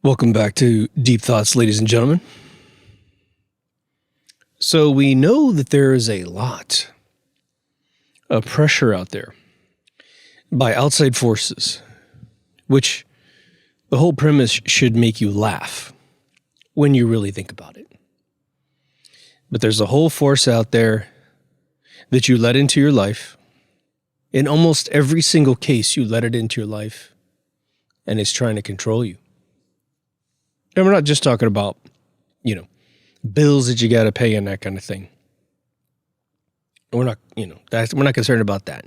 Welcome back to Deep Thoughts, ladies and gentlemen. So we know that there is a lot of pressure out there by outside forces, which the whole premise should make you laugh when you really think about it. But there's a whole force out there that you let into your life. In almost every single case, you let it into your life, and it's trying to control you. And we're not just talking about, bills that you got to pay and that kind of thing. We're not, we're not concerned about that.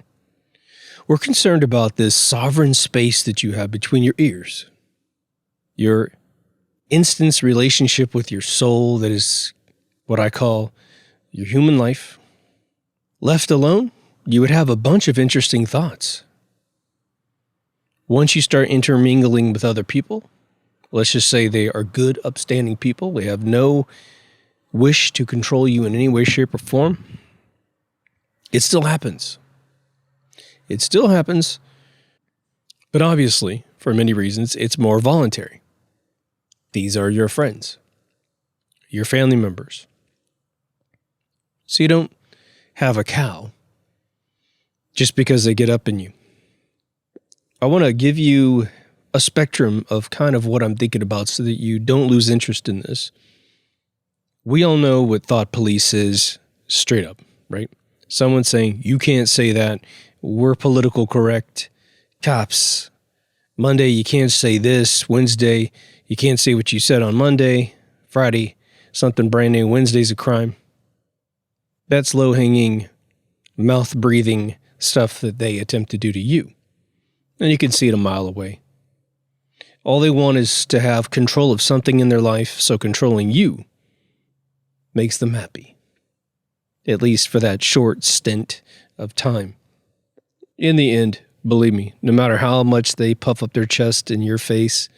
We're concerned about this sovereign space that you have between your ears, your instance relationship with your soul that is what I call your human life. Left alone, you would have a bunch of interesting thoughts. Once you start intermingling with other people, let's just say they are good, upstanding people, they have no wish to control you in any way, shape, or form, it still happens. It still happens, but obviously, for many reasons, it's more voluntary. These are your friends, your family members. So you don't have a cow just because they get up in you. I want to give you a spectrum of kind of what I'm thinking about so that you don't lose interest in this. We all know what thought police is straight up, right? Someone saying, you can't say that, we're political correct, cops, Monday you can't say this, Wednesday you can't say what you said on Monday, Friday something brand new, Wednesday's a crime. That's low-hanging, mouth-breathing stuff that they attempt to do to you. And you can see it a mile away. All they want is to have control of something in their life, so controlling you makes them happy, at least for that short stint of time. In the end, believe me, no matter how much they puff up their chest in your face,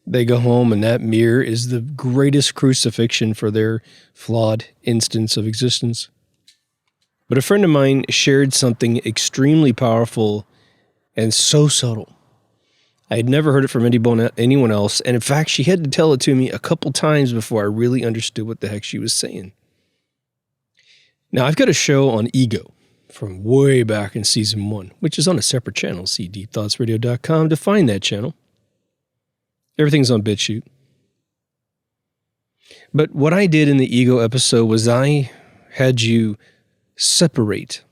they go home and that mirror is the greatest crucifixion for their flawed instance of existence. But a friend of mine shared something extremely powerful and so subtle. I had never heard it from anyone else, and in fact, she had to tell it to me a couple times before I really understood what the heck she was saying. Now, I've got a show on ego from way back in season 1, which is on a separate channel. See deepthoughtsradio.com to find that channel. Everything's on BitChute. But what I did in the ego episode was I had you separate,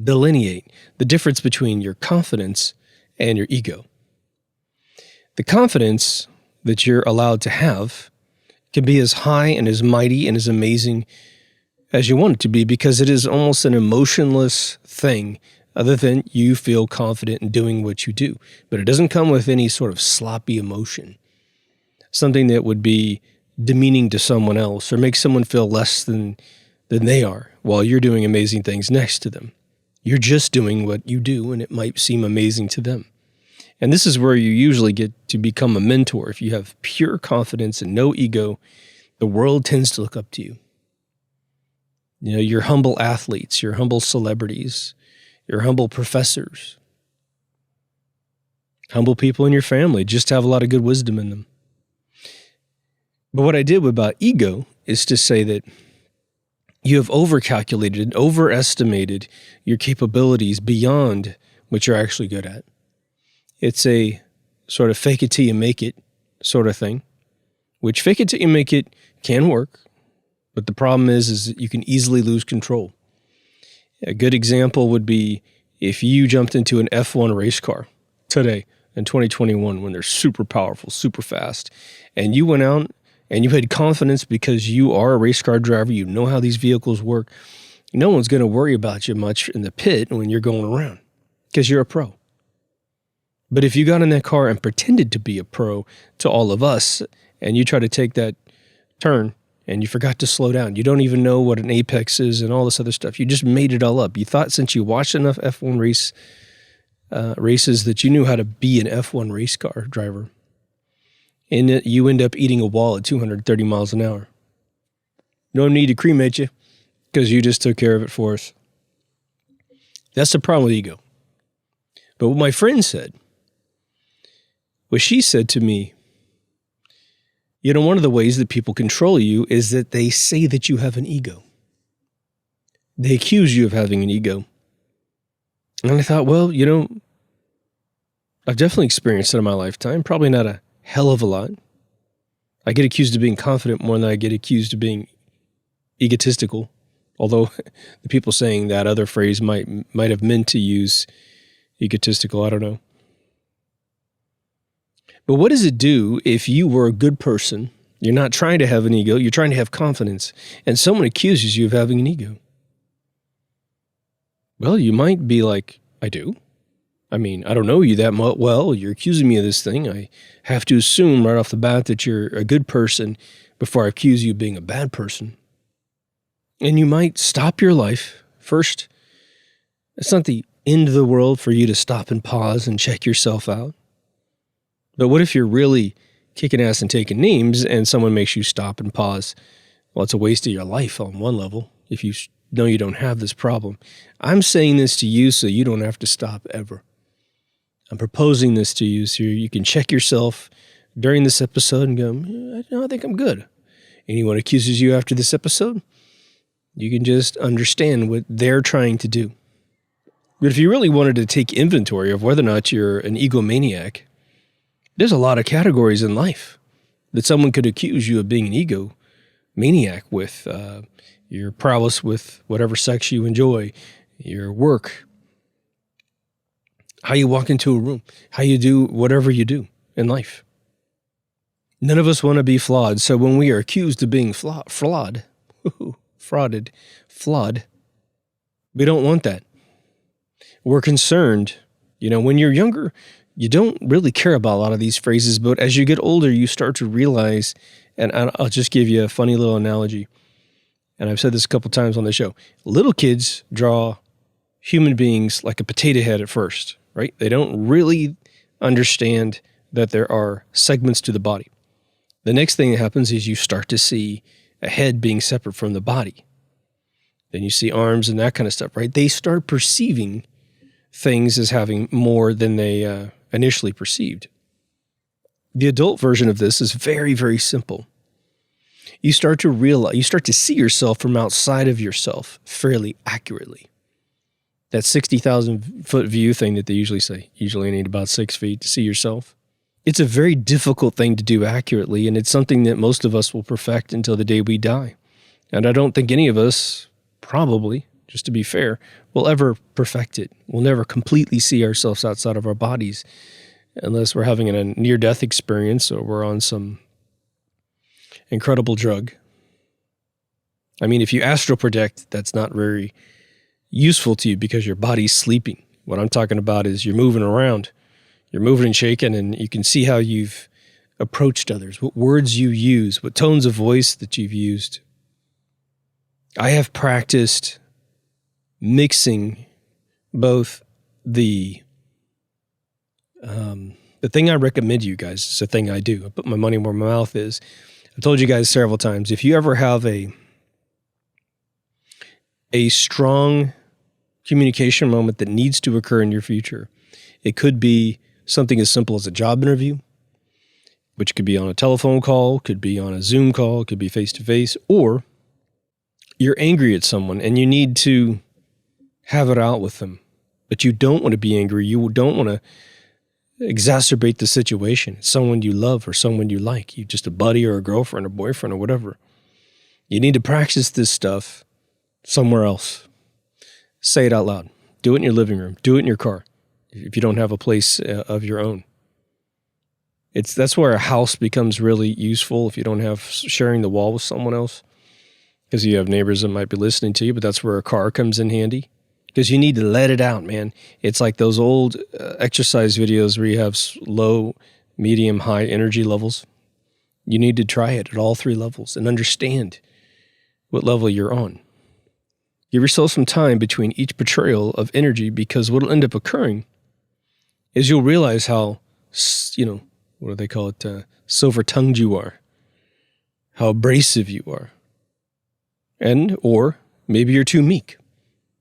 delineate the difference between your confidence and your ego. The confidence that you're allowed to have can be as high and as mighty and as amazing as you want it to be because it is almost an emotionless thing other than you feel confident in doing what you do. But it doesn't come with any sort of sloppy emotion, something that would be demeaning to someone else or make someone feel less than they are while you're doing amazing things next to them. You're just doing what you do and it might seem amazing to them. And this is where you usually get to become a mentor. If you have pure confidence and no ego, the world tends to look up to you. Your humble athletes, your humble celebrities, your humble professors, humble people in your family just have a lot of good wisdom in them. But what I did about ego is to say that you have overcalculated, overestimated your capabilities beyond what you're actually good at. It's a sort of fake it till you make it sort of thing, which fake it till you make it can work. But the problem is that you can easily lose control. A good example would be if you jumped into an F1 race car today in 2021 when they're super powerful, super fast, and you went out and you had confidence because you are a race car driver, you know how these vehicles work, no one's going to worry about you much in the pit when you're going around because you're a pro. But if you got in that car and pretended to be a pro to all of us, and you try to take that turn and you forgot to slow down, you don't even know what an apex is and all this other stuff. You just made it all up. You thought since you watched enough F1 races that you knew how to be an F1 race car driver. And you end up eating a wall at 230 miles an hour. No need to cremate you because you just took care of it for us. That's the problem with ego. But what my friend said was she said to me, One of the ways that people control you is that they say that you have an ego. They accuse you of having an ego. And I thought, well, I've definitely experienced it in my lifetime. Probably not a hell of a lot. I get accused of being confident more than I get accused of being egotistical. Although the people saying that other phrase might have meant to use egotistical. I don't know. But what does it do if you were a good person? You're not trying to have an ego. You're trying to have confidence. And someone accuses you of having an ego. Well, you might be like, I do. I mean, I don't know you that well. You're accusing me of this thing. I have to assume right off the bat that you're a good person before I accuse you of being a bad person. And you might stop your life. First, it's not the end of the world for you to stop and pause and check yourself out. But what if you're really kicking ass and taking names and someone makes you stop and pause? Well, it's a waste of your life on one level if you know you don't have this problem. I'm saying this to you so you don't have to stop ever. I'm proposing this to you so you can check yourself during this episode and go, I think I'm good. Anyone accuses you after this episode, you can just understand what they're trying to do. But if you really wanted to take inventory of whether or not you're an egomaniac, there's a lot of categories in life that someone could accuse you of being an egomaniac with. Your prowess with whatever sex you enjoy, your work, how you walk into a room, how you do whatever you do in life. None of us want to be flawed. So when we are accused of being frauded, we don't want that. We're concerned. When you're younger, you don't really care about a lot of these phrases, but as you get older, you start to realize, and I'll just give you a funny little analogy. And I've said this a couple times on the show. Little kids draw human beings like a potato head at first, right? They don't really understand that there are segments to the body. The next thing that happens is you start to see a head being separate from the body. Then you see arms and that kind of stuff, right? They start perceiving things as having more than they initially perceived. The adult version of this is very, very simple. You start to see yourself from outside of yourself fairly accurately. That 60,000 foot view thing that they usually say, usually you need about 6 feet to see yourself. It's a very difficult thing to do accurately, and it's something that most of us will perfect until the day we die. And I don't think any of us, probably, just to be fair, will ever perfect it. We'll never completely see ourselves outside of our bodies unless we're having a near-death experience or we're on some incredible drug. I mean, if you astral project, that's not very useful to you because your body's sleeping. What I'm talking about is you're moving around. You're moving and shaking, and you can see how you've approached others, what words you use, what tones of voice that you've used. I have practiced mixing both the thing I recommend to you guys. It's a thing I do. I put my money where my mouth is. I've told you guys several times, if you ever have a strong communication moment that needs to occur in your future, it could be something as simple as a job interview, which could be on a telephone call, could be on a Zoom call, could be face-to-face, or you're angry at someone and you need to have it out with them, but you don't want to be angry. You don't want to exacerbate the situation. It's someone you love or someone you like. You're just a buddy or a girlfriend or boyfriend or whatever. You need to practice this stuff somewhere else. Say it out loud. Do it in your living room. Do it in your car if you don't have a place of your own. That's where a house becomes really useful if you don't have sharing the wall with someone else, because you have neighbors that might be listening to you, but that's where a car comes in handy. Because you need to let it out, man. It's like those old exercise videos where you have low, medium, high energy levels. You need to try it at all 3 levels and understand what level you're on. Give yourself some time between each portrayal of energy, because what will end up occurring is you'll realize how, what do they call it, silver-tongued you are, how abrasive you are, or maybe you're too meek.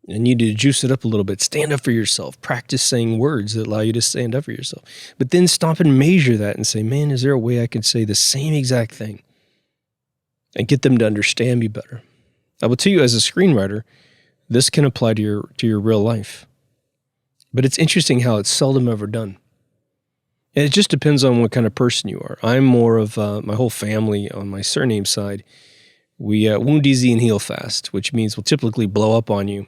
and you need to juice it up a little bit. Stand up for yourself. Practice saying words that allow you to stand up for yourself. But then stop and measure that and say, man, is there a way I can say the same exact thing and get them to understand me better? I will tell you, as a screenwriter, this can apply to your real life. But it's interesting how it's seldom ever done. And it just depends on what kind of person you are. I'm more of my whole family on my surname side. We wound easy and heal fast, which means we'll typically blow up on you.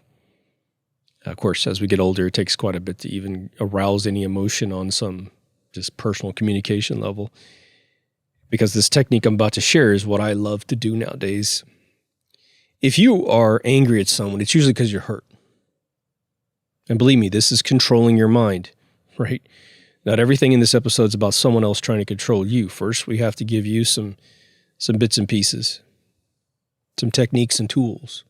Of course, as we get older, it takes quite a bit to even arouse any emotion on some just personal communication level. Because this technique I'm about to share is what I love to do nowadays. If you are angry at someone, it's usually because you're hurt. And believe me, this is controlling your mind, right? Not everything in this episode is about someone else trying to control you. First, we have to give you some bits and pieces, some techniques and tools.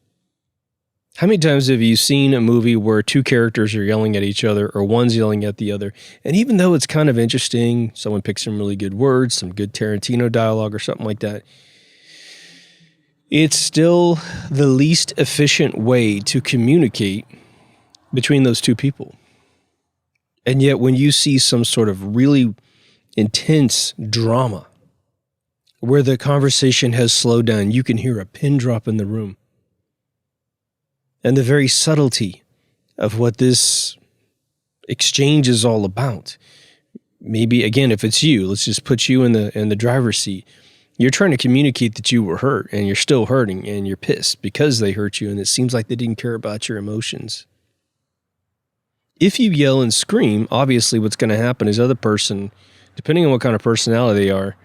How many times have you seen a movie where two characters are yelling at each other or one's yelling at the other? And even though it's kind of interesting, someone picks some really good words, some good Tarantino dialogue or something like that, it's still the least efficient way to communicate between those two people. And yet when you see some sort of really intense drama where the conversation has slowed down, you can hear a pin drop in the room. And the very subtlety of what this exchange is all about. Maybe, again, if it's you, let's just put you in the driver's seat. You're trying to communicate that you were hurt and you're still hurting and you're pissed because they hurt you and it seems like they didn't care about your emotions. If you yell and scream, obviously what's going to happen is the other person, depending on what kind of personality they are,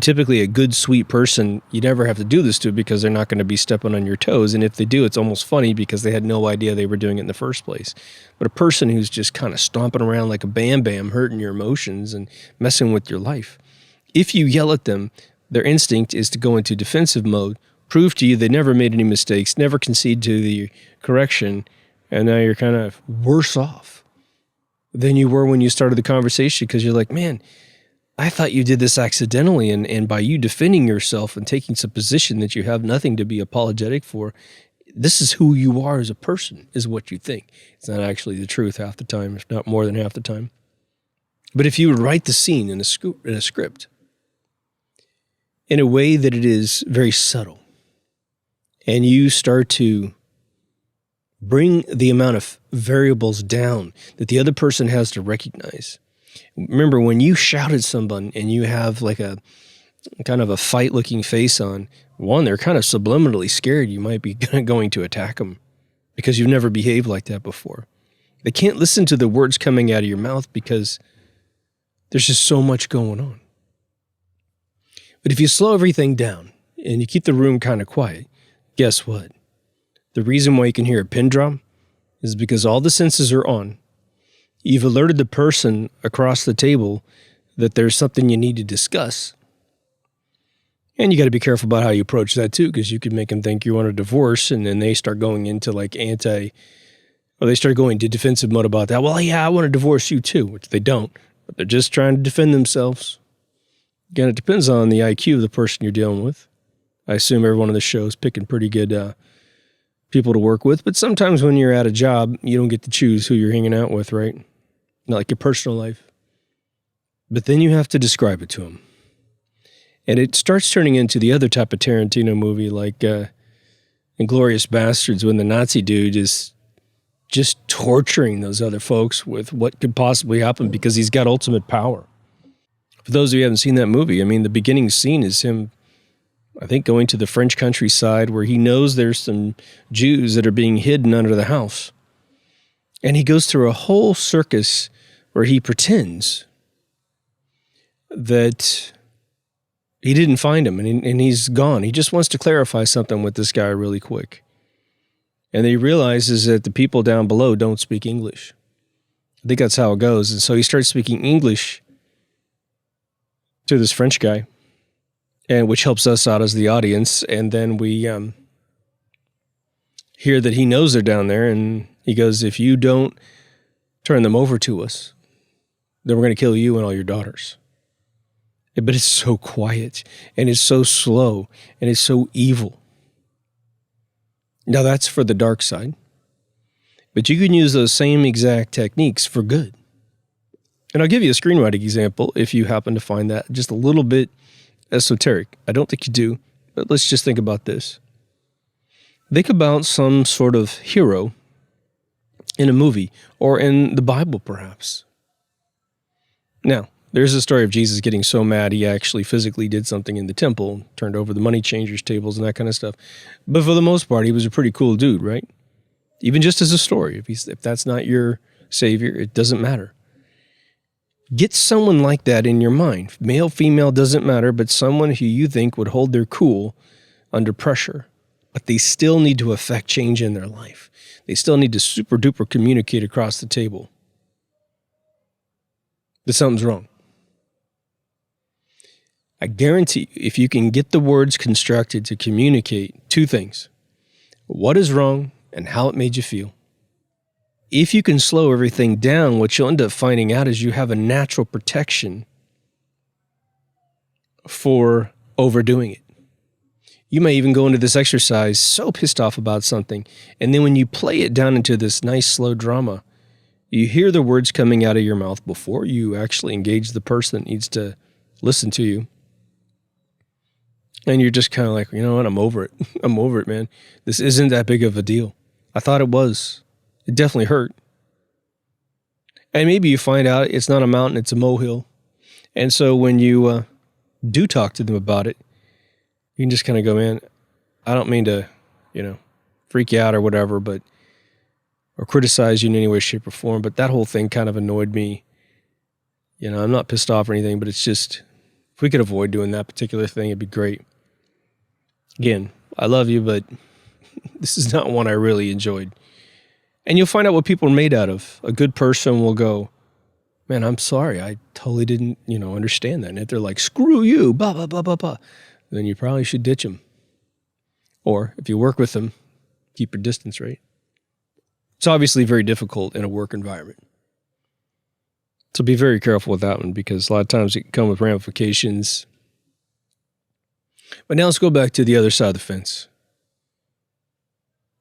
typically a good, sweet person, you never have to do this to because they're not going to be stepping on your toes. And if they do, it's almost funny because they had no idea they were doing it in the first place. But a person who's just kind of stomping around like a bam, hurting your emotions and messing with your life, if you yell at them, their instinct is to go into defensive mode, prove to you they never made any mistakes, never concede to the correction, and now you're kind of worse off than you were when you started the conversation because you're like, man, I thought you did this accidentally, and by you defending yourself and taking some position that you have nothing to be apologetic for, this is who you are as a person, is what you think. It's not actually the truth half the time, if not more than half the time. But if you would write the scene in a script in a way that it is very subtle, and you start to bring the amount of variables down that the other person has to recognize. Remember, when you shout at someone and you have like a kind of a fight-looking face on, one, they're kind of subliminally scared you might be going to attack them because you've never behaved like that before. They can't listen to the words coming out of your mouth because there's just so much going on. But if you slow everything down and you keep the room kind of quiet, guess what? The reason why you can hear a pin drop is because all the senses are on. You've alerted the person across the table that there's something you need to discuss. And you got to be careful about how you approach that too, because you could make them think you want a divorce and then they start going into like they start going to defensive mode about that. Well, yeah, I want to divorce you too, which they don't, but they're just trying to defend themselves. Again, it depends on the IQ of the person you're dealing with. I assume everyone on the show is picking pretty good people to work with, but sometimes when you're at a job, you don't get to choose who you're hanging out with, right? Not like your personal life. But then you have to describe it to them. And it starts turning into the other type of Tarantino movie, like Inglourious Bastards, when the Nazi dude is just torturing those other folks with what could possibly happen because he's got ultimate power. For those of you who haven't seen that movie, I mean, the beginning scene is him, I think, going to the French countryside where he knows there's some Jews that are being hidden under the house. And he goes through a whole circus where he pretends that he didn't find him and he's gone. He just wants to clarify something with this guy really quick. And he realizes that the people down below don't speak English. I think that's how it goes. And so he starts speaking English to this French guy, and which helps us out as the audience. And then we hear that he knows they're down there, and he goes, if you don't turn them over to us, then we're going to kill you and all your daughters. But it's so quiet, and it's so slow, and it's so evil. Now, that's for the dark side. But you can use those same exact techniques for good. And I'll give you a screenwriting example if you happen to find that just a little bit esoteric. I don't think you do, but let's just think about this. Think about some sort of hero in a movie or in the Bible, perhaps. Now, there's a story of Jesus getting so mad he actually physically did something in the temple, turned over the money changers' tables and that kind of stuff. But for the most part, he was a pretty cool dude, right? Even just as a story. If that's not your savior, it doesn't matter. Get someone like that in your mind. Male, female, doesn't matter, but someone who you think would hold their cool under pressure. But they still need to affect change in their life. They still need to super duper communicate across the table that something's wrong. I guarantee if you can get the words constructed to communicate two things, what is wrong and how it made you feel. If you can slow everything down, what you'll end up finding out is you have a natural protection for overdoing it. You may even go into this exercise so pissed off about something, and then when you play it down into this nice slow drama, you hear the words coming out of your mouth before you actually engage the person that needs to listen to you. And you're just kind of like, you know what, I'm over it. I'm over it, man. This isn't that big of a deal. I thought it was. It definitely hurt. And maybe you find out it's not a mountain, it's a molehill. And so when you do talk to them about it, you can just kind of go, man, I don't mean to, freak you out or whatever, or criticize you in any way, shape, or form, but that whole thing kind of annoyed me. I'm not pissed off or anything, but it's just, if we could avoid doing that particular thing, it'd be great. Again, I love you, but this is not one I really enjoyed. And you'll find out what people are made out of. A good person will go, man, I'm sorry. I totally didn't, understand that. And if they're like, screw you, blah, blah, blah, blah, blah, then you probably should ditch them. Or if you work with them, keep your distance, right? It's obviously very difficult in a work environment. So be very careful with that one because a lot of times it can come with ramifications. But now let's go back to the other side of the fence.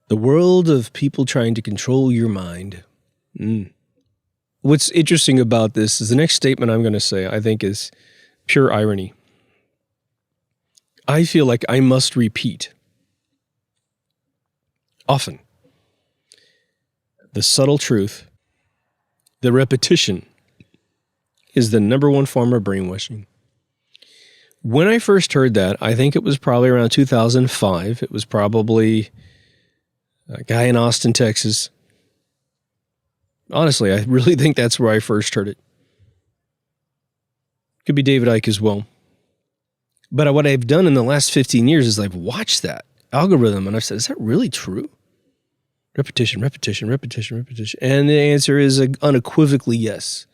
The world of people trying to control your mind. What's interesting about this is the next statement I'm going to say, I think, is pure irony. I feel like I must repeat often the subtle truth, the repetition is the number one form of brainwashing. When I first heard that, I think it was probably around 2005. It was probably a guy in Austin, Texas. Honestly, I really think that's where I first heard it. Could be David Icke as well. But what I've done in the last 15 years is I've watched that algorithm and I've said, is that really true? Repetition, repetition, repetition, repetition. And the answer is unequivocally yes.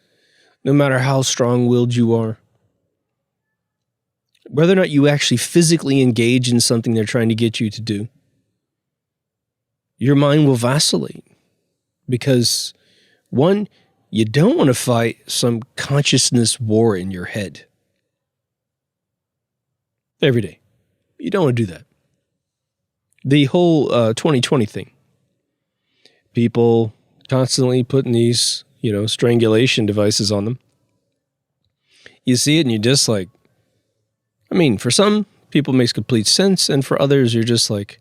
No matter how strong-willed you are. Whether or not you actually physically engage in something they're trying to get you to do, your mind will vacillate. Because, one, you don't want to fight some consciousness war in your head. Every day. You don't want to do that. The whole 2020 thing. People constantly putting these, strangulation devices on them. You see it and you're just like, for some people it makes complete sense, and for others you're just like,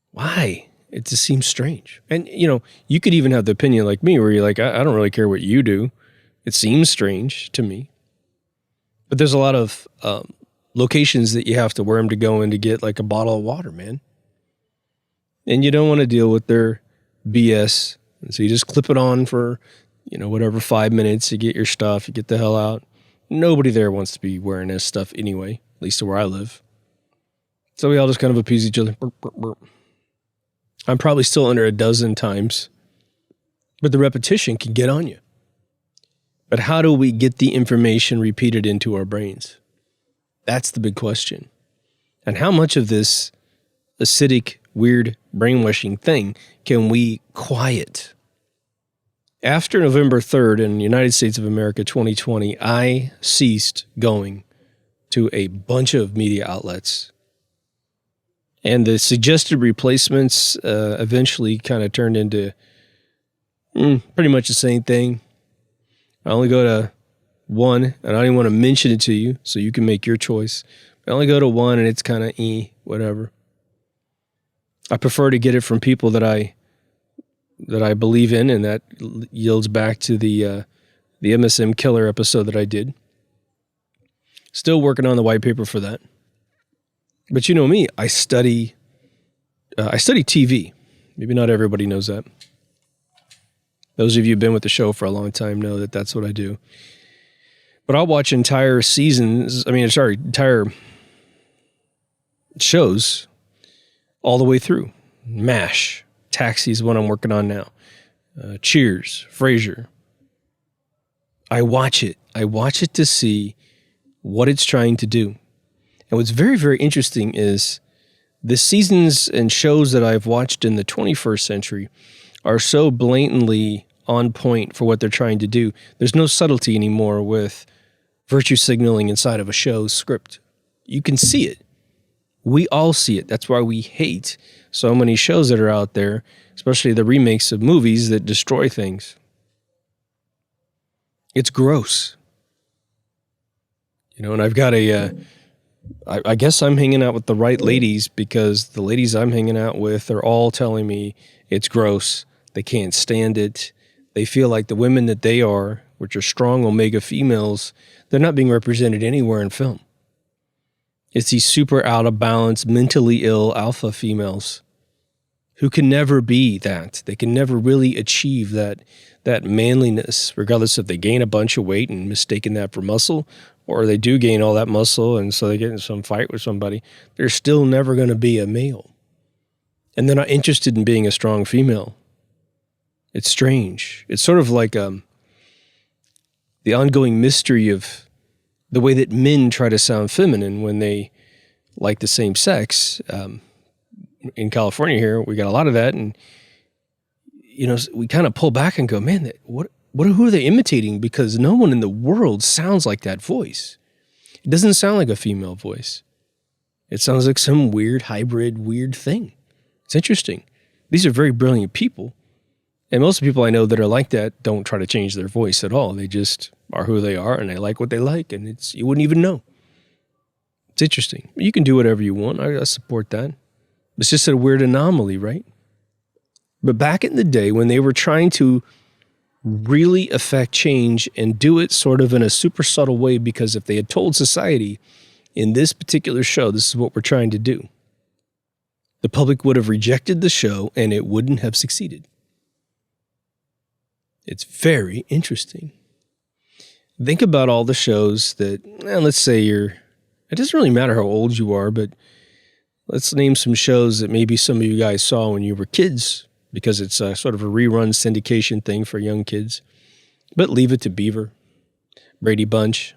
why? It just seems strange. And, you could even have the opinion like me where you're like, I don't really care what you do. It seems strange to me. But there's a lot of locations that you have to wear them to go in to get like a bottle of water, man. And you don't want to deal with their BS. And so you just clip it on for, 5 minutes. You get your stuff, you get the hell out. Nobody there wants to be wearing this stuff anyway, at least to where I live. So we all just kind of appease each other. Burp, burp, burp. I'm probably still under a dozen times, but the repetition can get on you. But how do we get the information repeated into our brains? That's the big question. And how much of this acidic, weird brainwashing thing can we quiet? After November 3rd in the United States of America 2020, I ceased going to a bunch of media outlets. And the suggested replacements eventually kind of turned into pretty much the same thing. I only go to one, and I don't even want to mention it to you, so you can make your choice. I only go to one, and it's kind of whatever. I prefer to get it from people that I believe in, and that yields back to the MSM Killer episode that I did. Still working on the white paper for that. But you know me, I study TV. Maybe not everybody knows that. Those of you who've been with the show for a long time know that that's what I do. But I'll watch entire shows all the way through. MASH, Taxi is what I'm working on now. Cheers, Frasier. I watch it. I watch it to see what it's trying to do. And what's very, very interesting is the seasons and shows that I've watched in the 21st century are so blatantly on point for what they're trying to do. There's no subtlety anymore with virtue signaling inside of a show's script. You can see it. We all see it. That's why we hate so many shows that are out there, especially the remakes of movies that destroy things. It's gross. And I've got I guess I'm hanging out with the right ladies, because the ladies I'm hanging out with are all telling me it's gross. They can't stand it. They feel like the women that they are, which are strong omega females, they're not being represented anywhere in film. It's these super out of balance, mentally ill alpha females who can never be that. They can never really achieve that manliness, regardless if they gain a bunch of weight and mistaken that for muscle, or they do gain all that muscle and so they get in some fight with somebody. They're still never going to be a male. And they're not interested in being a strong female. It's strange. It's sort of like the ongoing mystery of the way that men try to sound feminine when they like the same sex. In California here, we got a lot of that. And, we kind of pull back and go, man, who are they imitating? Because no one in the world sounds like that voice. It doesn't sound like a female voice. It sounds like some weird hybrid, weird thing. It's interesting. These are very brilliant people. And most of the people I know that are like that don't try to change their voice at all. They just are who they are, and they like what they like, and you wouldn't even know. It's interesting. You can do whatever you want. I support that. It's just a weird anomaly, right? But back in the day when they were trying to really affect change and do it sort of in a super subtle way, because if they had told society in this particular show, this is what we're trying to do, the public would have rejected the show and it wouldn't have succeeded. It's very interesting. Think about all the shows that, let's say it doesn't really matter how old you are, but let's name some shows that maybe some of you guys saw when you were kids, because it's a sort of a rerun syndication thing for young kids. But Leave It to Beaver, Brady Bunch,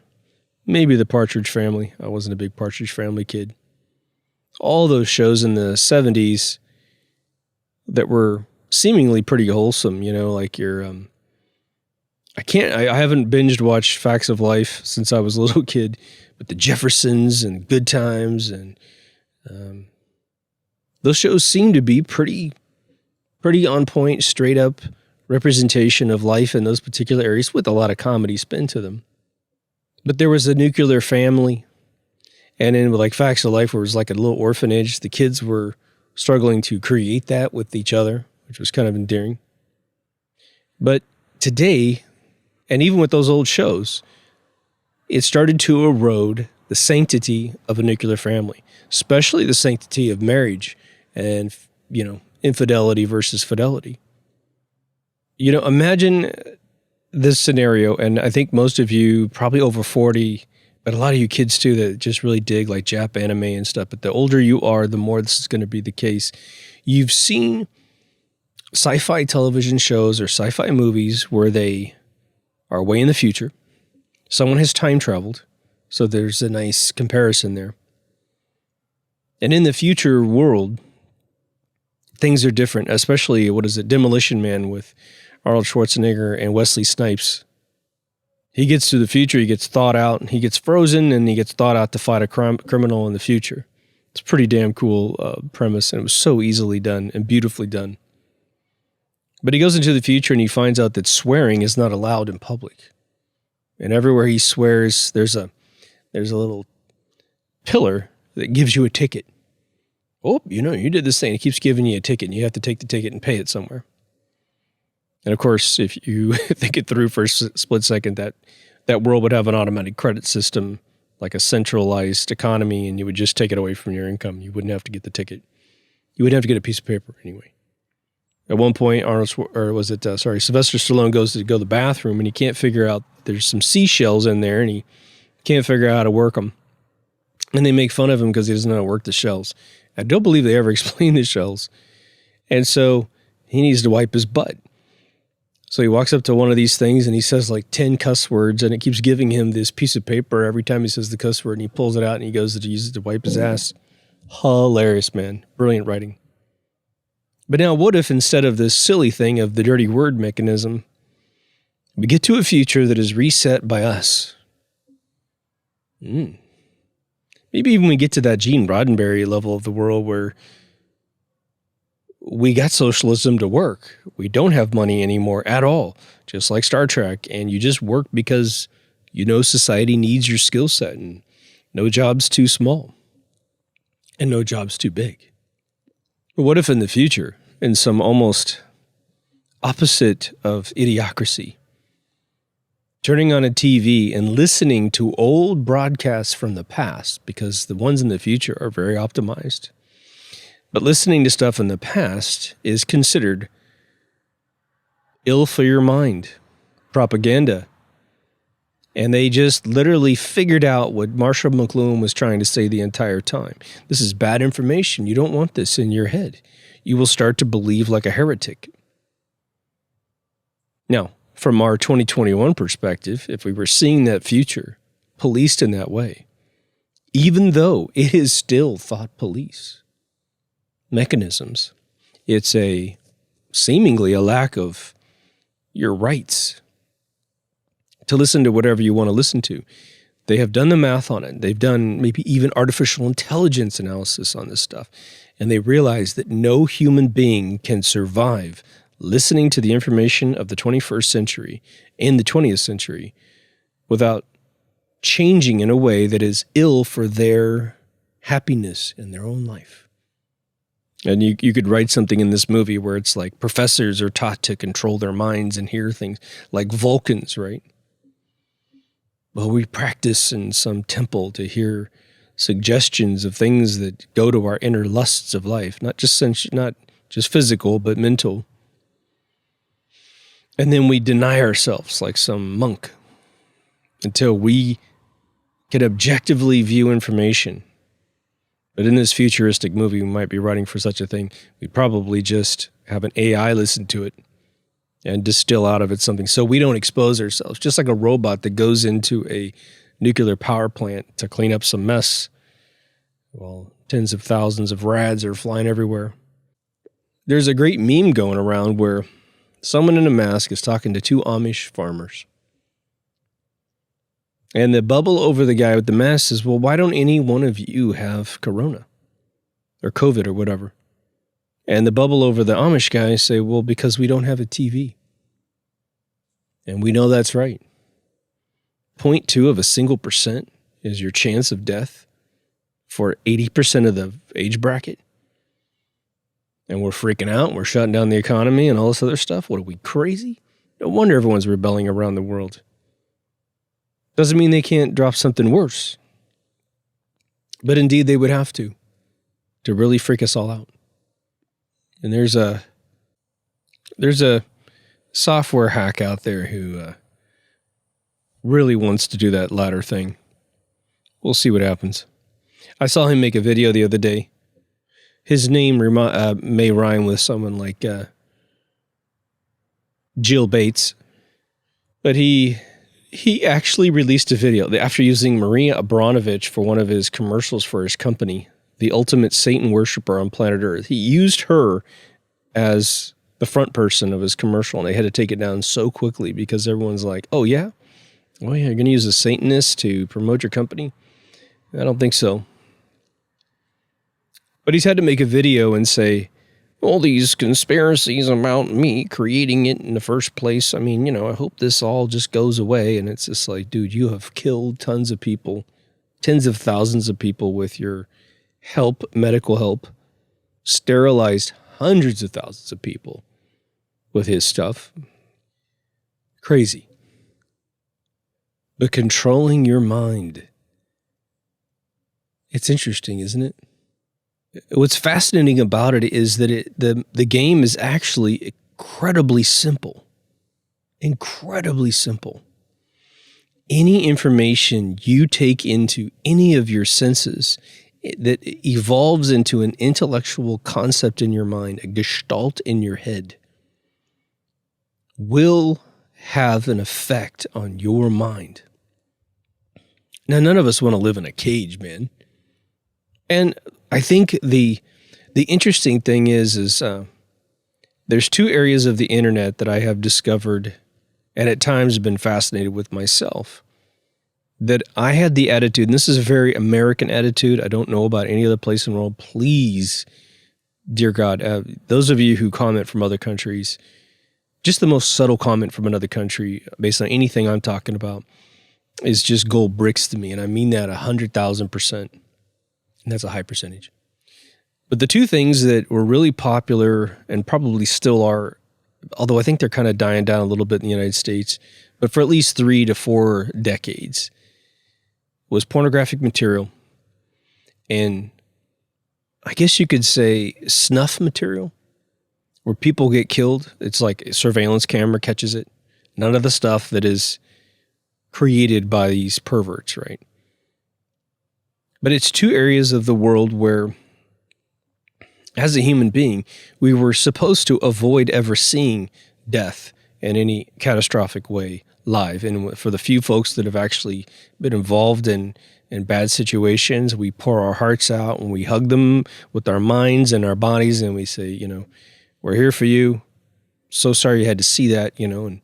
maybe The Partridge Family. I wasn't a big Partridge Family kid. All those shows in the 70s that were seemingly pretty wholesome, like your... I haven't binged watched Facts of Life since I was a little kid, but the Jeffersons and Good Times and those shows seem to be pretty on point, straight up representation of life in those particular areas with a lot of comedy spin to them. But there was a nuclear family, and then with like Facts of Life, where it was like a little orphanage, the kids were struggling to create that with each other, which was kind of endearing. But today, and even with those old shows, it started to erode the sanctity of a nuclear family, especially the sanctity of marriage and, infidelity versus fidelity. Imagine this scenario, and I think most of you, probably over 40, but a lot of you kids too, that just really dig like Jap anime and stuff. But the older you are, the more this is going to be the case. You've seen sci-fi television shows or sci-fi movies where they are way in the future. Someone has time traveled, so there's a nice comparison there. And in the future world, things are different, especially, Demolition Man with Arnold Schwarzenegger and Wesley Snipes. He gets to the future, he gets thawed out, he gets frozen, and he gets thawed out to fight a criminal in the future. It's a pretty damn cool premise, and it was so easily done and beautifully done. But he goes into the future and he finds out that swearing is not allowed in public. And everywhere he swears, there's a little pillar that gives you a ticket. Oh, you did this thing. It keeps giving you a ticket, and you have to take the ticket and pay it somewhere. And of course, if you think it through for a split second, that world would have an automatic credit system, like a centralized economy, and you would just take it away from your income. You wouldn't have to get the ticket. You wouldn't have to get a piece of paper anyway. At one point, Sylvester Stallone goes to the bathroom, and he can't figure out, there's some seashells in there, and he can't figure out how to work them. And they make fun of him because he doesn't know how to work the shells. I don't believe they ever explain the shells. And so he needs to wipe his butt. So he walks up to one of these things and he says like 10 cuss words, and it keeps giving him this piece of paper every time he says the cuss word, and he pulls it out and he goes to use it to wipe his ass. Hilarious, man. Brilliant writing. But now what if instead of this silly thing of the dirty word mechanism, we get to a future that is reset by us? Maybe even we get to that Gene Roddenberry level of the world where we got socialism to work. We don't have money anymore at all, just like Star Trek. And you just work because society needs your skill set, and no job's too small and no job's too big. But what if in the future, in some almost opposite of idiocracy, turning on a TV and listening to old broadcasts from the past, because the ones in the future are very optimized, but listening to stuff in the past is considered ill for your mind, propaganda. And they just literally figured out what Marshall McLuhan was trying to say the entire time. This is bad information. You don't want this in your head. You will start to believe like a heretic. Now, from our 2021 perspective, if we were seeing that future policed in that way, even though it is still thought police mechanisms, it's seemingly a lack of your rights to listen to whatever you want to listen to. They have done the math on it. They've done maybe even artificial intelligence analysis on this stuff. And they realize that no human being can survive listening to the information of the 21st century and the 20th century without changing in a way that is ill for their happiness in their own life. And you could write something in this movie where it's like professors are taught to control their minds and hear things like Vulcans, right? Well, we practice in some temple to hear suggestions of things that go to our inner lusts of life, not just physical, but mental. And then we deny ourselves like some monk until we can objectively view information. But in this futuristic movie we might be writing for such a thing, we'd probably just have an AI listen to it and distill out of it something so we don't expose ourselves. Just like a robot that goes into a nuclear power plant to clean up some mess. Well, tens of thousands of rads are flying everywhere. There's a great meme going around where someone in a mask is talking to two Amish farmers. And the bubble over the guy with the mask says, well, why don't any one of you have corona or COVID or whatever? And the bubble over the Amish guy say, well, because we don't have a TV. And we know that's right. 0.2 of a single percent is your chance of death for 80% of the age bracket. And we're freaking out. We're shutting down the economy and all this other stuff. What are we, crazy? No wonder everyone's rebelling around the world. Doesn't mean they can't drop something worse. But indeed, they would have to really freak us all out. And there's a software hack out there who really wants to do that latter thing. We'll see what happens. I saw him make a video the other day. His name may rhyme with someone like Jill Bates, but he actually released a video after using Maria Abramovich for one of his commercials for his company, the ultimate Satan worshiper on planet Earth. He used her as the front person of his commercial, and they had to take it down so quickly because everyone's like, oh yeah, you're going to use a Satanist to promote your company? I don't think so. But he's had to make a video and say, all these conspiracies about me creating it in the first place. I mean, you know, I hope this all just goes away. And it's just like, dude, you have killed tons of people, tens of thousands of people with your help, medical help, sterilized hundreds of thousands of people with his stuff. Crazy. But controlling your mind. It's interesting, isn't it? What's fascinating about it is that the game is actually incredibly simple. Incredibly simple. Any information you take into any of your senses that evolves into an intellectual concept in your mind, a gestalt in your head, will have an effect on your mind. Now, none of us want to live in a cage, man. And I think the interesting thing is there's two areas of the internet that I have discovered and at times been fascinated with myself, that I had the attitude, and this is a very American attitude. I don't know about any other place in the world. Please, dear God, those of you who comment from other countries, just the most subtle comment from another country based on anything I'm talking about is just gold bricks to me. And I mean that 100,000%. And that's a high percentage. But the two things that were really popular and probably still are, although I think they're kind of dying down a little bit in the United States, but for at least 3 to 4 decades, was pornographic material and I guess you could say snuff material, where people get killed. It's like a surveillance camera catches it. None of the stuff that is created by these perverts, right? But it's two areas of the world where, as a human being, we were supposed to avoid ever seeing death in any catastrophic way live. And for the few folks that have actually been involved in bad situations, we pour our hearts out and we hug them with our minds and our bodies and we say, you know, we're here for you. So sorry you had to see that, you know, and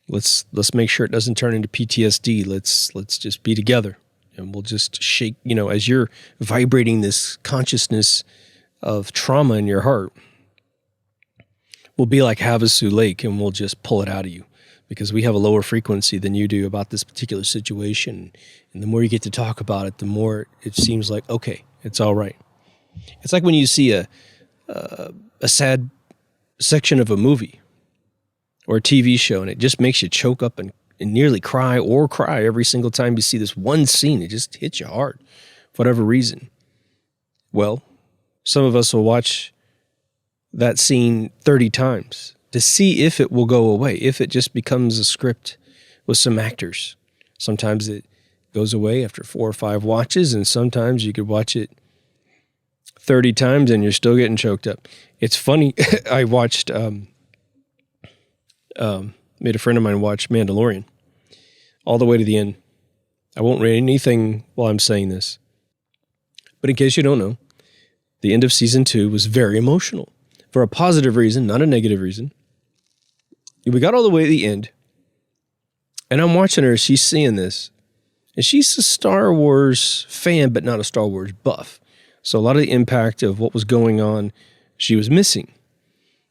let's make sure it doesn't turn into PTSD. Let's just be together. And we'll just shake, you know, as you're vibrating this consciousness of trauma in your heart, we'll be like Havasu Lake and we'll just pull it out of you because we have a lower frequency than you do about this particular situation. And the more you get to talk about it, the more it seems like, okay, it's all right. It's like when you see a sad section of a movie or a TV show and it just makes you choke up and nearly cry every single time you see this one scene. It just hits you hard for whatever reason. Well, some of us will watch that scene 30 times to see if it will go away, if it just becomes a script with some actors. Sometimes it goes away after 4 or 5 watches, and sometimes you could watch it 30 times and you're still getting choked up. It's funny. I watched... made a friend of mine watch Mandalorian all the way to the end. I won't read anything while I'm saying this. But in case you don't know, the end of season 2 was very emotional for a positive reason, not a negative reason. We got all the way to the end, and I'm watching her. She's seeing this, and she's a Star Wars fan, but not a Star Wars buff. So a lot of the impact of what was going on, she was missing.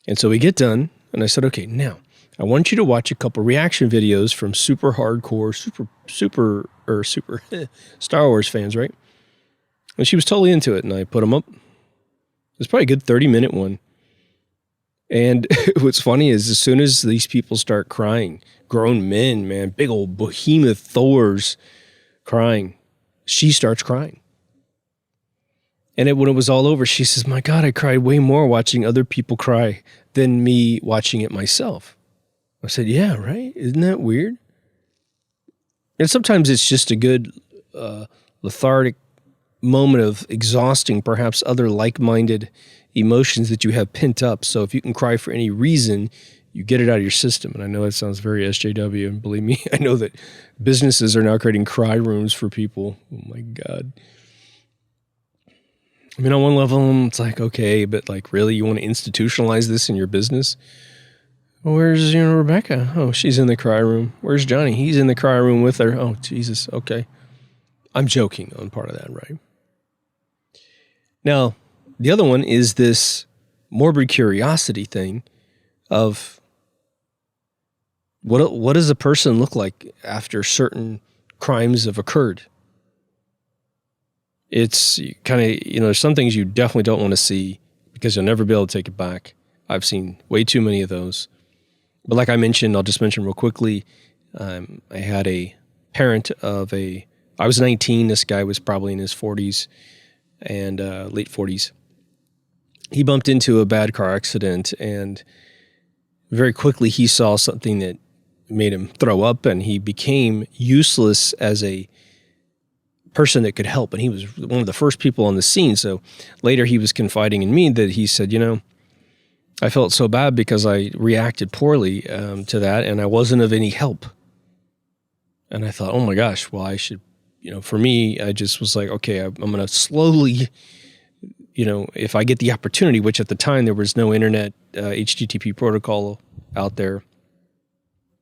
And so we get done, and I said, okay, now, I want you to watch a couple reaction videos from super hardcore, super Star Wars fans, right? And she was totally into it, and I put them up. It was probably a good 30-minute one. And what's funny is as soon as these people start crying, grown men, man, big old behemoth Thors crying, she starts crying. And when it was all over, she says, my God, I cried way more watching other people cry than me watching it myself. I said, yeah, right? Isn't that weird? And sometimes it's just a good lethargic moment of exhausting perhaps other like-minded emotions that you have pent up. So if you can cry for any reason, you get it out of your system. And I know that sounds very SJW, and believe me, I know that businesses are now creating cry rooms for people. Oh my God. I mean, on one level, it's like, okay, but like, really, you want to institutionalize this in your business? Well, where's, Rebecca? Oh, she's in the cry room. Where's Johnny? He's in the cry room with her. Oh, Jesus. Okay. I'm joking on part of that, right? Now, The other one is this morbid curiosity thing of what does a person look like after certain crimes have occurred? It's kind of, there's some things you definitely don't want to see because you'll never be able to take it back. I've seen way too many of those. But like I mentioned, I'll just mention real quickly, I had a parent I was 19, this guy was probably in his 40s and late 40s. He bumped into a bad car accident, and very quickly he saw something that made him throw up, and he became useless as a person that could help. And he was one of the first people on the scene. So later he was confiding in me that he said, I felt so bad because I reacted poorly to that, and I wasn't of any help. And I thought, oh my gosh, well, I should, for me, I just was like, okay, I'm going to slowly, if I get the opportunity, which at the time there was no internet HTTP protocol out there.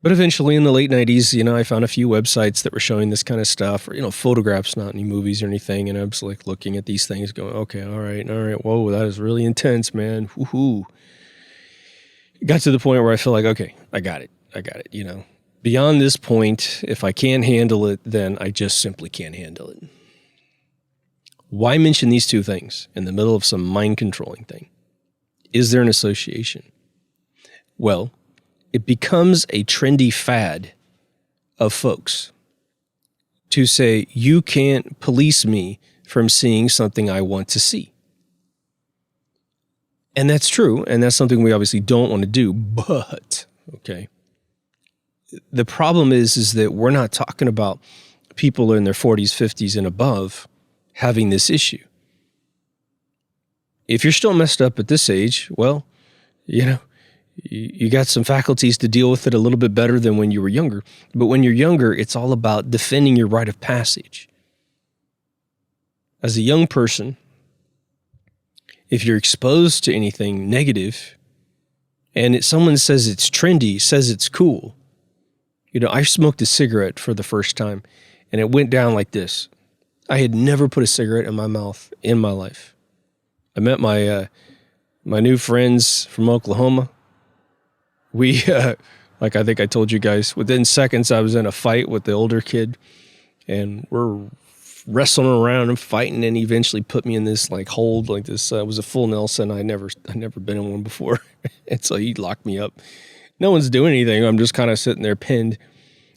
But eventually in the late 90s, I found a few websites that were showing this kind of stuff, or, photographs, not any movies or anything. And I was like looking at these things going, okay, all right. Whoa, that is really intense, man. Woohoo. It got to the point where I feel like, okay, I got it. Beyond this point, if I can't handle it, then I just simply can't handle it. Why mention these two things in the middle of some mind controlling thing? Is there an association? Well, it becomes a trendy fad of folks to say, you can't police me from seeing something I want to see. And that's true, and that's something we obviously don't want to do, but, okay, the problem is that we're not talking about people in their 40s, 50s, and above having this issue. If you're still messed up at this age, well, you got some faculties to deal with it a little bit better than when you were younger. But when you're younger, it's all about defending your rite of passage. As a young person, if you're exposed to anything negative and someone says it's trendy, says it's cool, I smoked a cigarette for the first time and it went down like this. I had never put a cigarette in my mouth in my life. I met my new friends from Oklahoma. We, like I think I told you guys, within seconds I was in a fight with the older kid, and we're wrestling around and fighting, and he eventually put me in this hold like this. It was a full Nelson. I'd never been in one before, and so he locked me up. No one's doing anything. I'm just kind of sitting there pinned.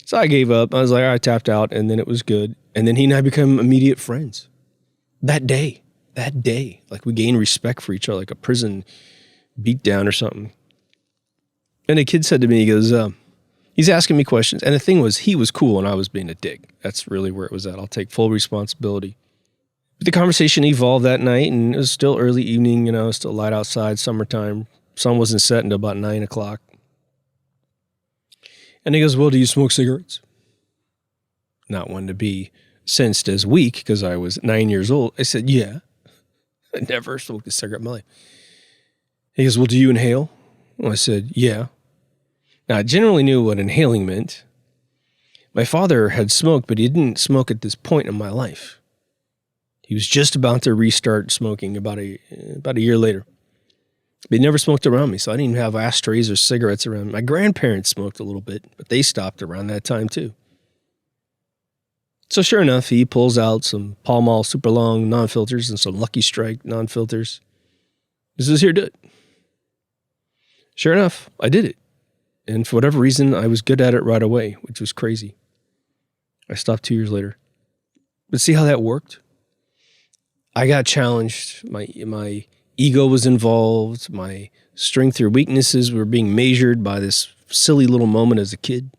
So I gave up. I was like, I tapped out, and then it was good. And then he and I became immediate friends. That day, we gained respect for each other, like a prison beatdown or something. And the kid said to me, he goes, he's asking me questions. And the thing was, he was cool and I was being a dick. That's really where it was at. I'll take full responsibility. But the conversation evolved that night, and it was still early evening, still light outside, summertime. Sun wasn't set until about 9 o'clock. And he goes, well, do you smoke cigarettes? Not one to be sensed as weak because I was 9 years old. I said, yeah. I never smoked a cigarette in my life. He goes, well, do you inhale? Well, I said, yeah. Now, I generally knew what inhaling meant. My father had smoked, but he didn't smoke at this point in my life. He was just about to restart smoking about a year later. But he never smoked around me, so I didn't even have ashtrays or cigarettes around me. My grandparents smoked a little bit, but they stopped around that time too. So sure enough, he pulls out some Pall Mall Super Long non-filters and some Lucky Strike non-filters. He says, here, do it. Sure enough, I did it. And for whatever reason, I was good at it right away, which was crazy. I stopped 2 years later. But see how that worked? I got challenged. My ego was involved. My strengths or weaknesses were being measured by this silly little moment as a kid.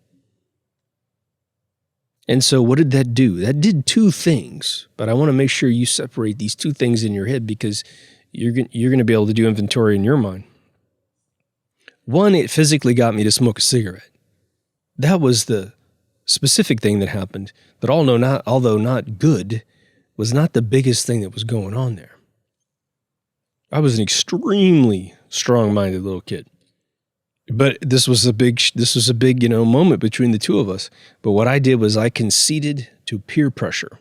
And so what did that do? That did two things, but I want to make sure you separate these two things in your head because you're going to be able to do inventory in your mind. One, it physically got me to smoke a cigarette. That was the specific thing that happened, that although not good, was not the biggest thing that was going on there. I was an extremely strong-minded little kid. But this was a big, moment between the two of us. But what I did was I conceded to peer pressure.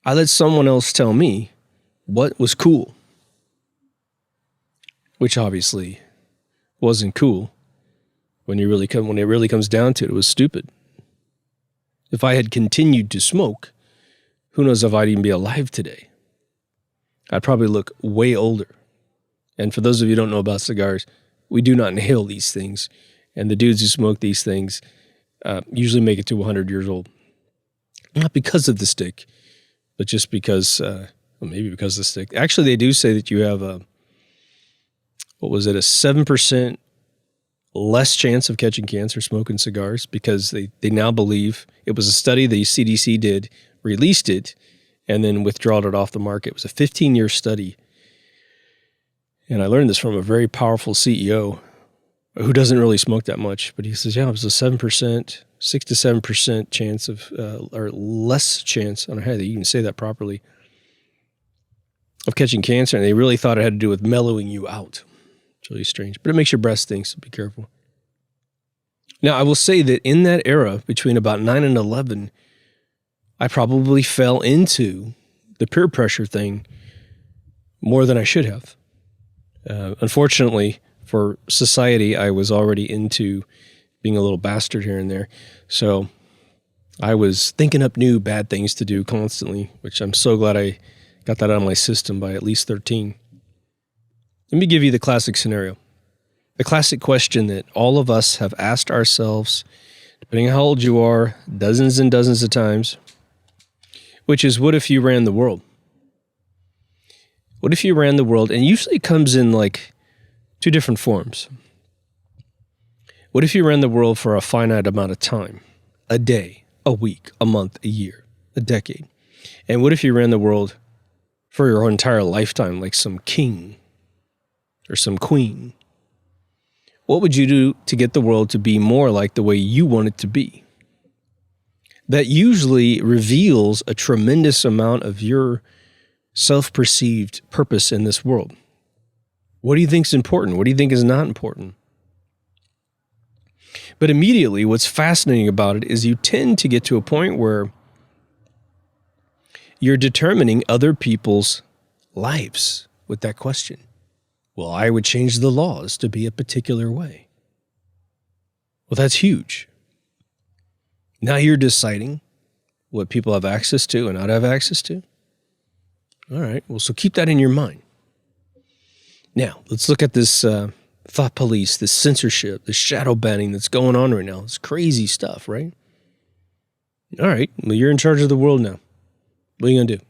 I let someone else tell me what was cool, which obviously wasn't cool. When it really comes down to it, it was stupid. If I had continued to smoke, who knows if I'd even be alive today. I'd probably look way older. And for those of you who don't know about cigars, we do not inhale these things. And the dudes who smoke these things usually make it to 100 years old. Not because of the stick, but just because, maybe because of the stick. Actually, they do say that you have a 7% less chance of catching cancer smoking cigars, because they now believe it was a study the CDC did, released it, and then withdrawed it off the market. It was a 15-year study. And I learned this from a very powerful CEO who doesn't really smoke that much, but he says, yeah, it was a 6 to 7% chance of, or less chance, I don't know how you even say that properly, of catching cancer. And they really thought it had to do with mellowing you out. It's really strange, but it makes your breath stink, so be careful. Now, I will say that in that era, between about 9 and 11, I probably fell into the peer pressure thing more than I should have. Unfortunately, for society, I was already into being a little bastard here and there. So I was thinking up new bad things to do constantly, which I'm so glad I got that out of my system by at least 13. Let me give you the classic scenario. The classic question that all of us have asked ourselves, depending on how old you are, dozens and dozens of times, which is, what if you ran the world? What if you ran the world? And usually it comes in like two different forms. What if you ran the world for a finite amount of time? A day, a week, a month, a year, a decade. And what if you ran the world for your entire lifetime, like some king or some queen? What would you do to get the world to be more like the way you want it to be? That usually reveals a tremendous amount of your self-perceived purpose in this world. What do you think is important? What do you think is not important? But immediately, what's fascinating about it is you tend to get to a point where you're determining other people's lives with that question. Well, I would change the laws to be a particular way. Well, that's huge. Now you're deciding what people have access to and not have access to. All right, well, so keep that in your mind. Now, let's look at this thought police, this censorship, this shadow banning that's going on right now. It's crazy stuff, right? All right, well, you're in charge of the world now. What are you going to do?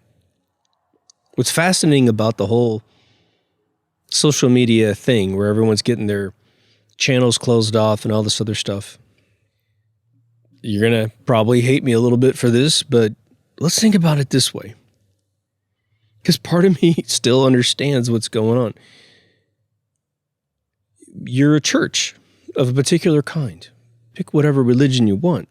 What's fascinating about the whole social media thing, where everyone's getting their channels closed off and all this other stuff, you're going to probably hate me a little bit for this, but let's think about it this way. Because part of me still understands what's going on. You're a church of a particular kind. Pick whatever religion you want.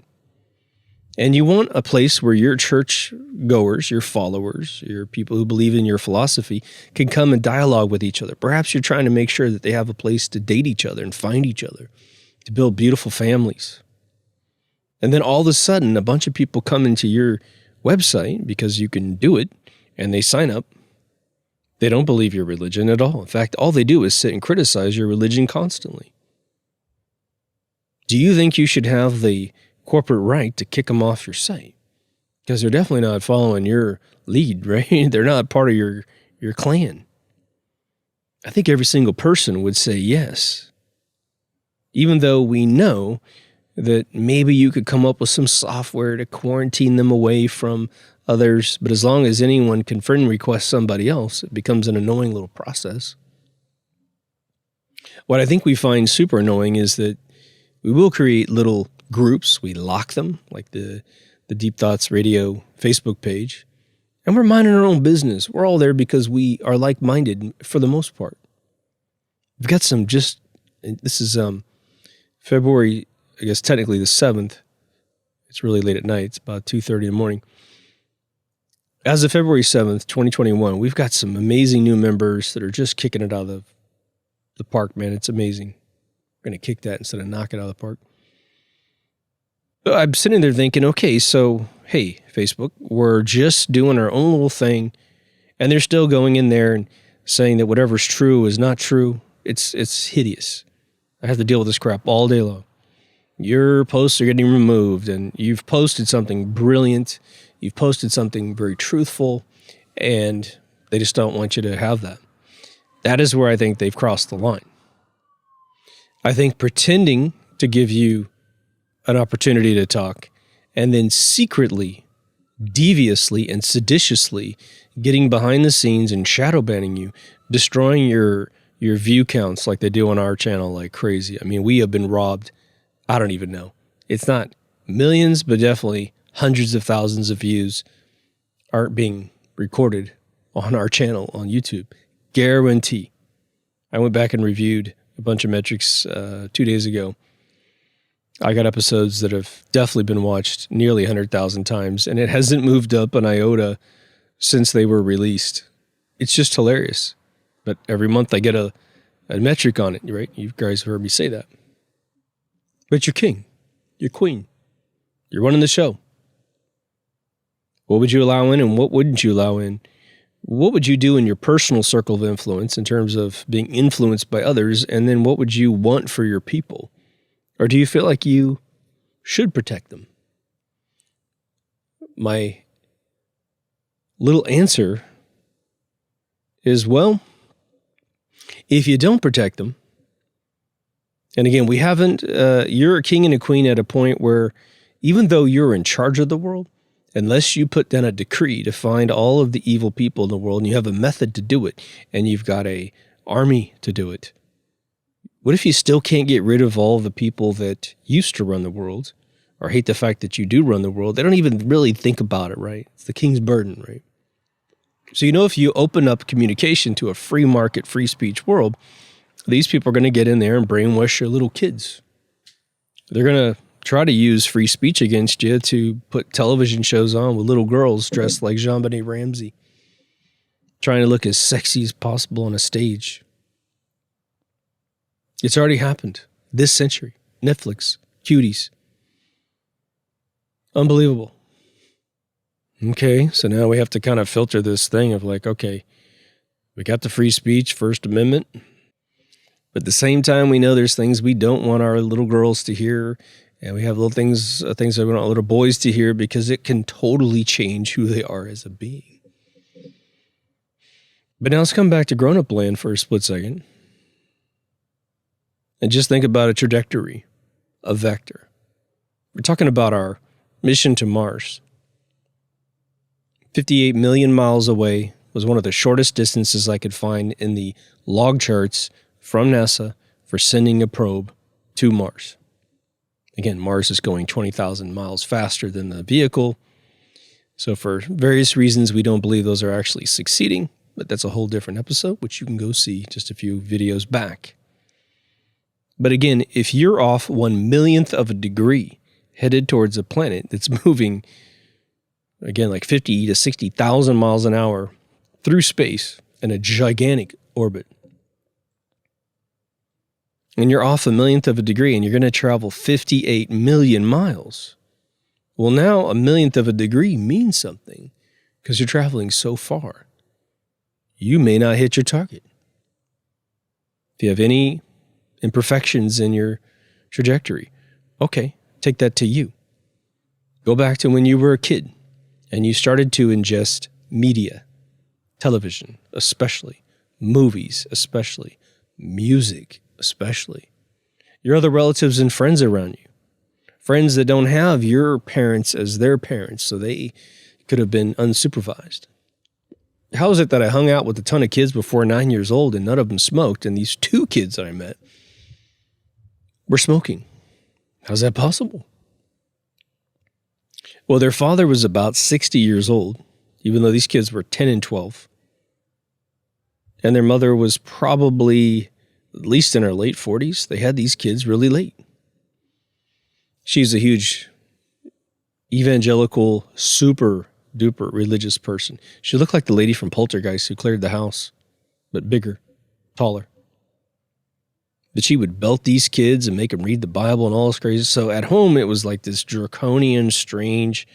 And you want a place where your church goers, your followers, your people who believe in your philosophy can come and dialogue with each other. Perhaps you're trying to make sure that they have a place to date each other and find each other, to build beautiful families. And then all of a sudden, a bunch of people come into your website because you can do it, and they sign up. They don't believe your religion at all. In fact, all they do is sit and criticize your religion constantly. Do you think you should have the corporate right to kick them off your site? Because they're definitely not following your lead, right? They're not part of your clan. I think every single person would say yes. Even though we know that maybe you could come up with some software to quarantine them away from others, but as long as anyone can friend request somebody else, it becomes an annoying little process. What I think we find super annoying is that we will create little groups, we lock them, like the Deep Thoughts Radio Facebook page, and we're minding our own business. We're all there because we are like-minded for the most part. We've got some this is February, I guess technically the 7th. It's really late at night. It's about 2:30 in the morning. As of February 7th, 2021, we've got some amazing new members that are just kicking it out of the park, man. It's amazing. We're going to kick that instead of knock it out of the park. But I'm sitting there thinking, okay, so, hey, Facebook, we're just doing our own little thing, And they're still going in there and saying that whatever's true is not true. It's hideous. I have to deal with this crap all day long. Your posts are getting removed, and you've posted something brilliant. You've posted something very truthful, and they just don't want you to have that. That is where I think they've crossed the line. I think pretending to give you an opportunity to talk and then secretly, deviously, and seditiously getting behind the scenes and shadow banning you, destroying your view counts like they do on our channel like crazy. I mean, we have been robbed. I don't even know. It's not millions, but definitely hundreds of thousands of views aren't being recorded on our channel on YouTube. Guarantee. I went back and reviewed a bunch of metrics 2 days ago. I got episodes that have definitely been watched nearly 100,000 times, and it hasn't moved up an iota since they were released. It's just hilarious. But every month I get a metric on it, right? You guys have heard me say that. But you're king. You're queen. You're running the show. What would you allow in and what wouldn't you allow in? What would you do in your personal circle of influence in terms of being influenced by others? And then what would you want for your people? Or do you feel like you should protect them? My little answer is, well, if you don't protect them, and again, we haven't, you're a king and a queen at a point where even though you're in charge of the world, unless you put down a decree to find all of the evil people in the world and you have a method to do it and you've got a army to do it, what if you still can't get rid of all the people that used to run the world or hate the fact that you do run the world? They don't even really think about it, right? It's the king's burden, right? So, if you open up communication to a free market, free speech world, these people are going to get in there and brainwash your little kids. They're going to try to use free speech against you to put television shows on with little girls dressed like Jean-Benet Ramsey, trying to look as sexy as possible on a stage. It's already happened this century. Netflix, cuties. Unbelievable. Okay, so now we have to kind of filter this thing of like, okay, we got the free speech, First Amendment, but at the same time, we know there's things we don't want our little girls to hear, and we have little things that we don't want little boys to hear because it can totally change who they are as a being. But now let's come back to grown-up land for a split second and just think about a trajectory, a vector. We're talking about our mission to Mars. 58 million miles away was one of the shortest distances I could find in the log charts from NASA for sending a probe to Mars. Again, Mars is going 20,000 miles faster than the vehicle. So for various reasons, we don't believe those are actually succeeding, but that's a whole different episode, which you can go see just a few videos back. But again, if you're off 1/1,000,000th of a degree headed towards a planet that's moving, again, like 50 to 60,000 miles an hour through space in a gigantic orbit, and you're off 1/1,000,000th of a degree and you're going to travel 58 million miles, well, now 1/1,000,000th of a degree means something because you're traveling so far. You may not hit your target. If you have any imperfections in your trajectory, okay, take that to you. Go back to when you were a kid and you started to ingest media, television especially, movies especially, music especially. Your other relatives and friends around you. Friends that don't have your parents as their parents, so they could have been unsupervised. How is it that I hung out with a ton of kids before 9 years old and none of them smoked, and these 2 kids that I met were smoking? How's that possible? Well, their father was about 60 years old, even though these kids were 10 and 12. And their mother was probably at least in her late 40s. They had these kids really late. She's a huge evangelical, super duper religious person. She looked like the lady from Poltergeist who cleared the house, but bigger, taller. But she would belt these kids and make them read the Bible and all this crazy. So at home, it was like this draconian, strange,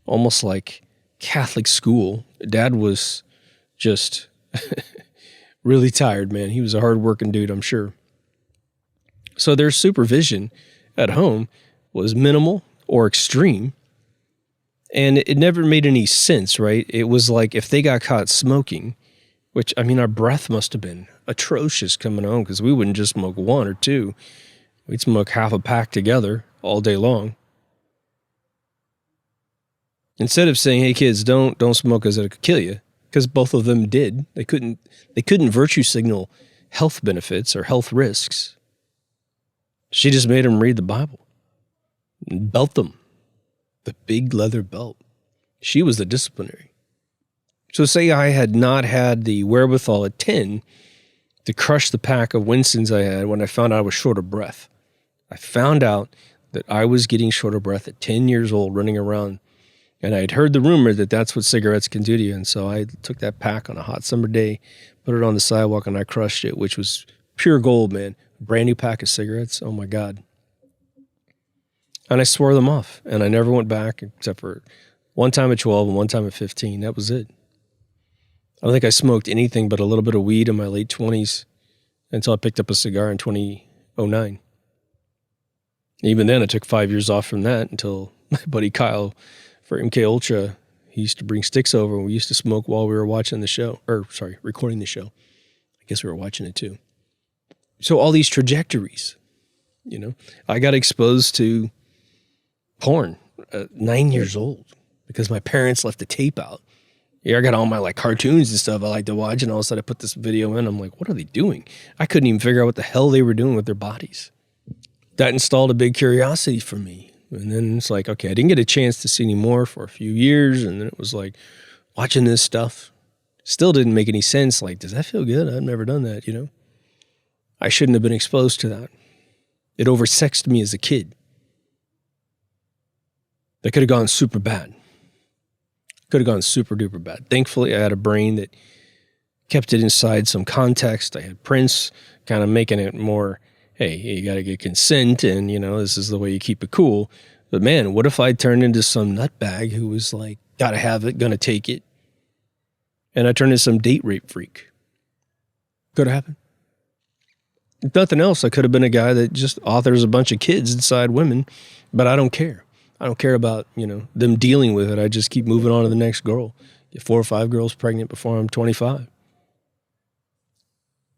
almost like Catholic school. Dad was just really tired, man. He was a hard-working dude, I'm sure. So their supervision at home was minimal or extreme, and it never made any sense, right? It was like if they got caught smoking, which, I mean, our breath must have been atrocious coming home because we wouldn't just smoke one or two. We'd smoke half a pack together all day long. Instead of saying, hey, kids, don't smoke because it could kill you, because both of them did. They couldn't virtue signal health benefits or health risks. She just made them read the Bible and belt them. The big leather belt. She was the disciplinary. So say I had not had the wherewithal at 10 to crush the pack of Winstons I had when I found out I was short of breath. I found out that I was getting short of breath at 10 years old running around. And I had heard the rumor that that's what cigarettes can do to you. And so I took that pack on a hot summer day, put it on the sidewalk, and I crushed it, which was pure gold, man. Brand new pack of cigarettes. Oh, my God. And I swore them off. And I never went back except for one time at 12 and one time at 15. That was it. I don't think I smoked anything but a little bit of weed in my late 20s until I picked up a cigar in 2009. Even then, I took 5 years off from that until my buddy Kyle for MK Ultra, he used to bring sticks over and we used to smoke while we were watching the show, recording the show. I guess we were watching it too. So all these trajectories, I got exposed to porn at 9 years old because my parents left the tape out. Yeah, I got all my cartoons and stuff I like to watch, and all of a sudden I put this video in. I'm like, what are they doing? I couldn't even figure out what the hell they were doing with their bodies. That installed a big curiosity for me. And then it's like, okay, I didn't get a chance to see any more for a few years. And then it was like watching this stuff still didn't make any sense. Like, does that feel good? I've never done that, I shouldn't have been exposed to that. It oversexed me as a kid. That could have gone super bad. Could have gone super duper bad. Thankfully, I had a brain that kept it inside some context. I had Prince kind of making it more, hey, you got to get consent and, this is the way you keep it cool. But man, what if I turned into some nutbag who was like, got to have it, going to take it. And I turned into some date rape freak. Could have happened. If nothing else, I could have been a guy that just authors a bunch of kids inside women, but I don't care. I don't care about, them dealing with it. I just keep moving on to the next girl. Get 4 or 5 girls pregnant before I'm 25.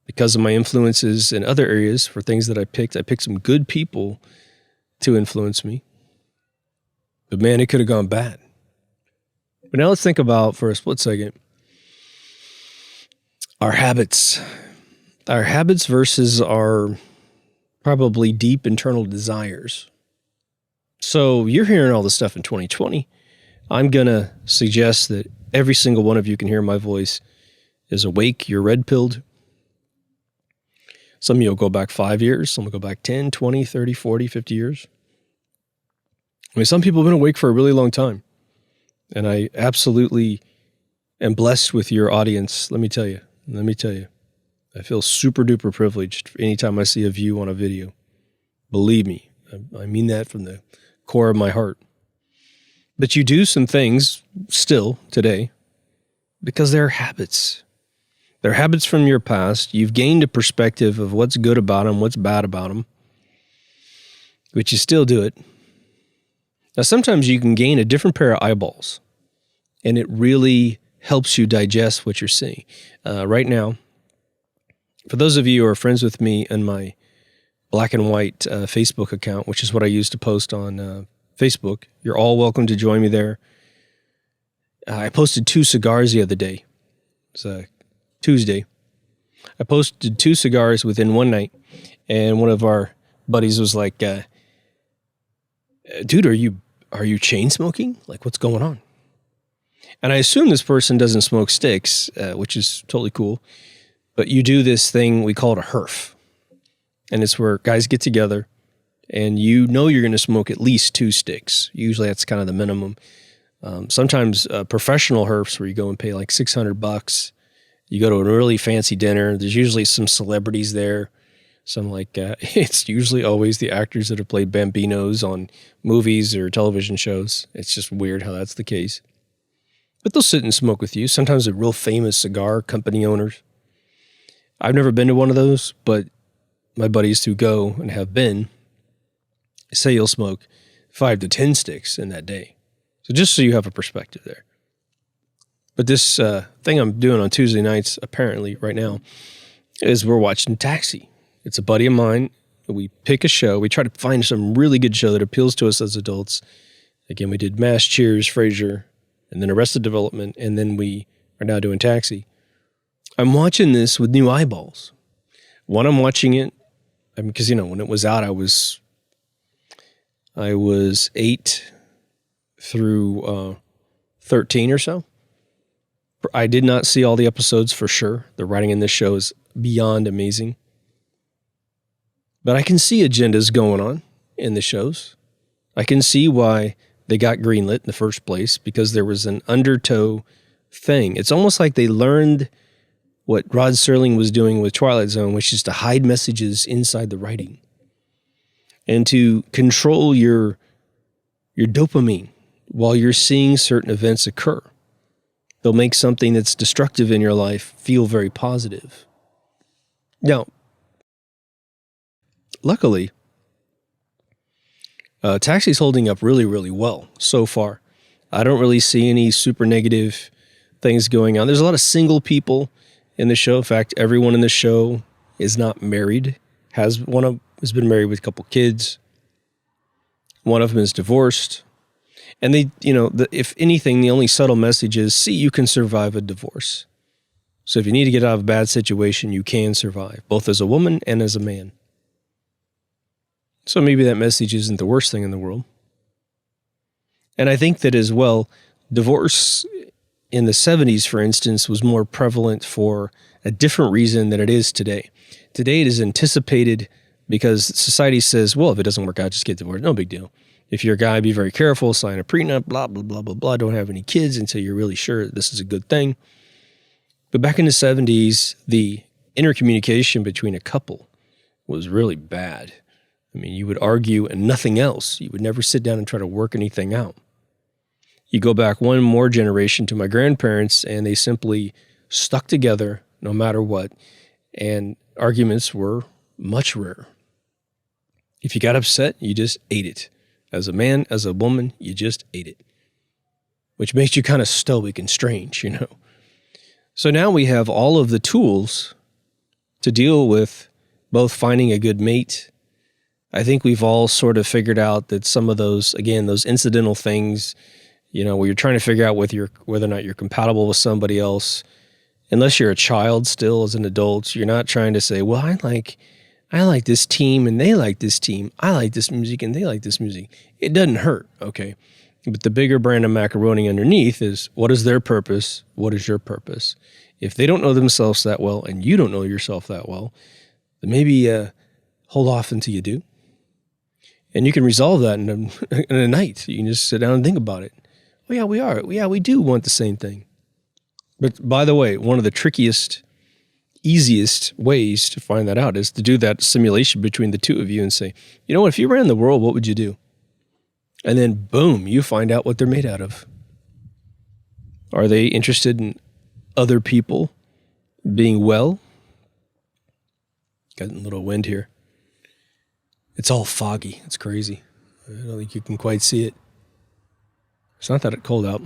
Because of my influences in other areas for things that I picked some good people to influence me. But man, it could have gone bad. But now let's think about, for a split second, our habits. Our habits versus our probably deep internal desires. So you're hearing all this stuff in 2020. I'm going to suggest that every single one of you can hear my voice is awake, you're red-pilled. Some of you will go back 5 years, some will go back 10, 20, 30, 40, 50 years. I mean, some people have been awake for a really long time. And I absolutely am blessed with your audience. Let me tell you. I feel super duper privileged anytime I see a view on a video. Believe me, I mean that from the core of my heart. But you do some things still today because they're habits. They're habits from your past. You've gained a perspective of what's good about them, what's bad about them, but you still do it. Now, sometimes you can gain a different pair of eyeballs, and it really helps you digest what you're seeing. Right now, for those of you who are friends with me in my black and white Facebook account, which is what I use to post on Facebook, you're all welcome to join me there. I posted 2 cigars the other day. It's Tuesday. I posted 2 cigars within one night, and one of our buddies was like, dude, are you chain smoking? Like, what's going on? And I assume this person doesn't smoke sticks, which is totally cool. But you do this thing, we call it a herf. And it's where guys get together and you're going to smoke at least 2 sticks. Usually that's kind of the minimum. Sometimes professional herfs where you go and pay like $600. You go to a really fancy dinner. There's usually some celebrities there. Some it's usually always the actors that have played Bambinos on movies or television shows. It's just weird how that's the case. But they'll sit and smoke with you. Sometimes they're real famous cigar company owners. I've never been to one of those, but my buddies who go and have been say you'll smoke 5 to 10 sticks in that day. So just so you have a perspective there. But this thing I'm doing on Tuesday nights, apparently right now, is we're watching Taxi. It's a buddy of mine. We pick a show. We try to find some really good show that appeals to us as adults. Again, we did Mass, Cheers, Frasier, and then Arrested Development, and then we are now doing Taxi. I'm watching this with new eyeballs. One, I'm watching it, because, when it was out, I was 8 through 13 or so. I did not see all the episodes for sure. The writing in this show is beyond amazing. But I can see agendas going on in the shows. I can see why they got greenlit in the first place, because there was an undertow thing. It's almost like they learned what Rod Serling was doing with Twilight Zone, which is to hide messages inside the writing and to control your dopamine while you're seeing certain events occur. They'll make something that's destructive in your life feel very positive. Now, luckily, Taxi's holding up really, really well so far. I don't really see any super negative things going on. There's a lot of single people in the show. In fact, everyone in the show is not married. Has been married with a couple kids. One of them is divorced. And they, if anything, the only subtle message is, see, you can survive a divorce. So if you need to get out of a bad situation, you can survive, both as a woman and as a man. So maybe that message isn't the worst thing in the world. And I think that as well, divorce in the 70s, for instance, was more prevalent for a different reason than it is today. Today it is anticipated because society says, well, if it doesn't work out, just get divorced. No big deal. If you're a guy, be very careful, sign a prenup, blah, blah, blah, blah, blah. Don't have any kids until you're really sure this is a good thing. But back in the 70s, the intercommunication between a couple was really bad. I mean, you would argue and nothing else. You would never sit down and try to work anything out. You go back one more generation to my grandparents, and they simply stuck together no matter what, and arguments were much rarer. If you got upset, you just ate it. As a man, as a woman, you just ate it, which makes you kind of stoic and strange, So now we have all of the tools to deal with both finding a good mate. I think we've all sort of figured out that some of those, again, those incidental things, where you're trying to figure out whether or not you're compatible with somebody else. Unless you're a child still as an adult, you're not trying to say, well, I like this team and they like this team. I like this music and they like this music. It doesn't hurt, okay? But the bigger brand of macaroni underneath is, what is their purpose? What is your purpose? If they don't know themselves that well and you don't know yourself that well, then maybe hold off until you do. And you can resolve that in a night. You can just sit down and think about it. Oh, yeah, we are. Yeah, we do want the same thing. But by the way, one of the trickiest, easiest ways to find that out is to do that simulation between the two of you and say, what, if you ran the world, what would you do? And then, boom, you find out what they're made out of. Are they interested in other people being well? Got a little wind here. It's all foggy. It's crazy. I don't think you can quite see it. It's not that cold out.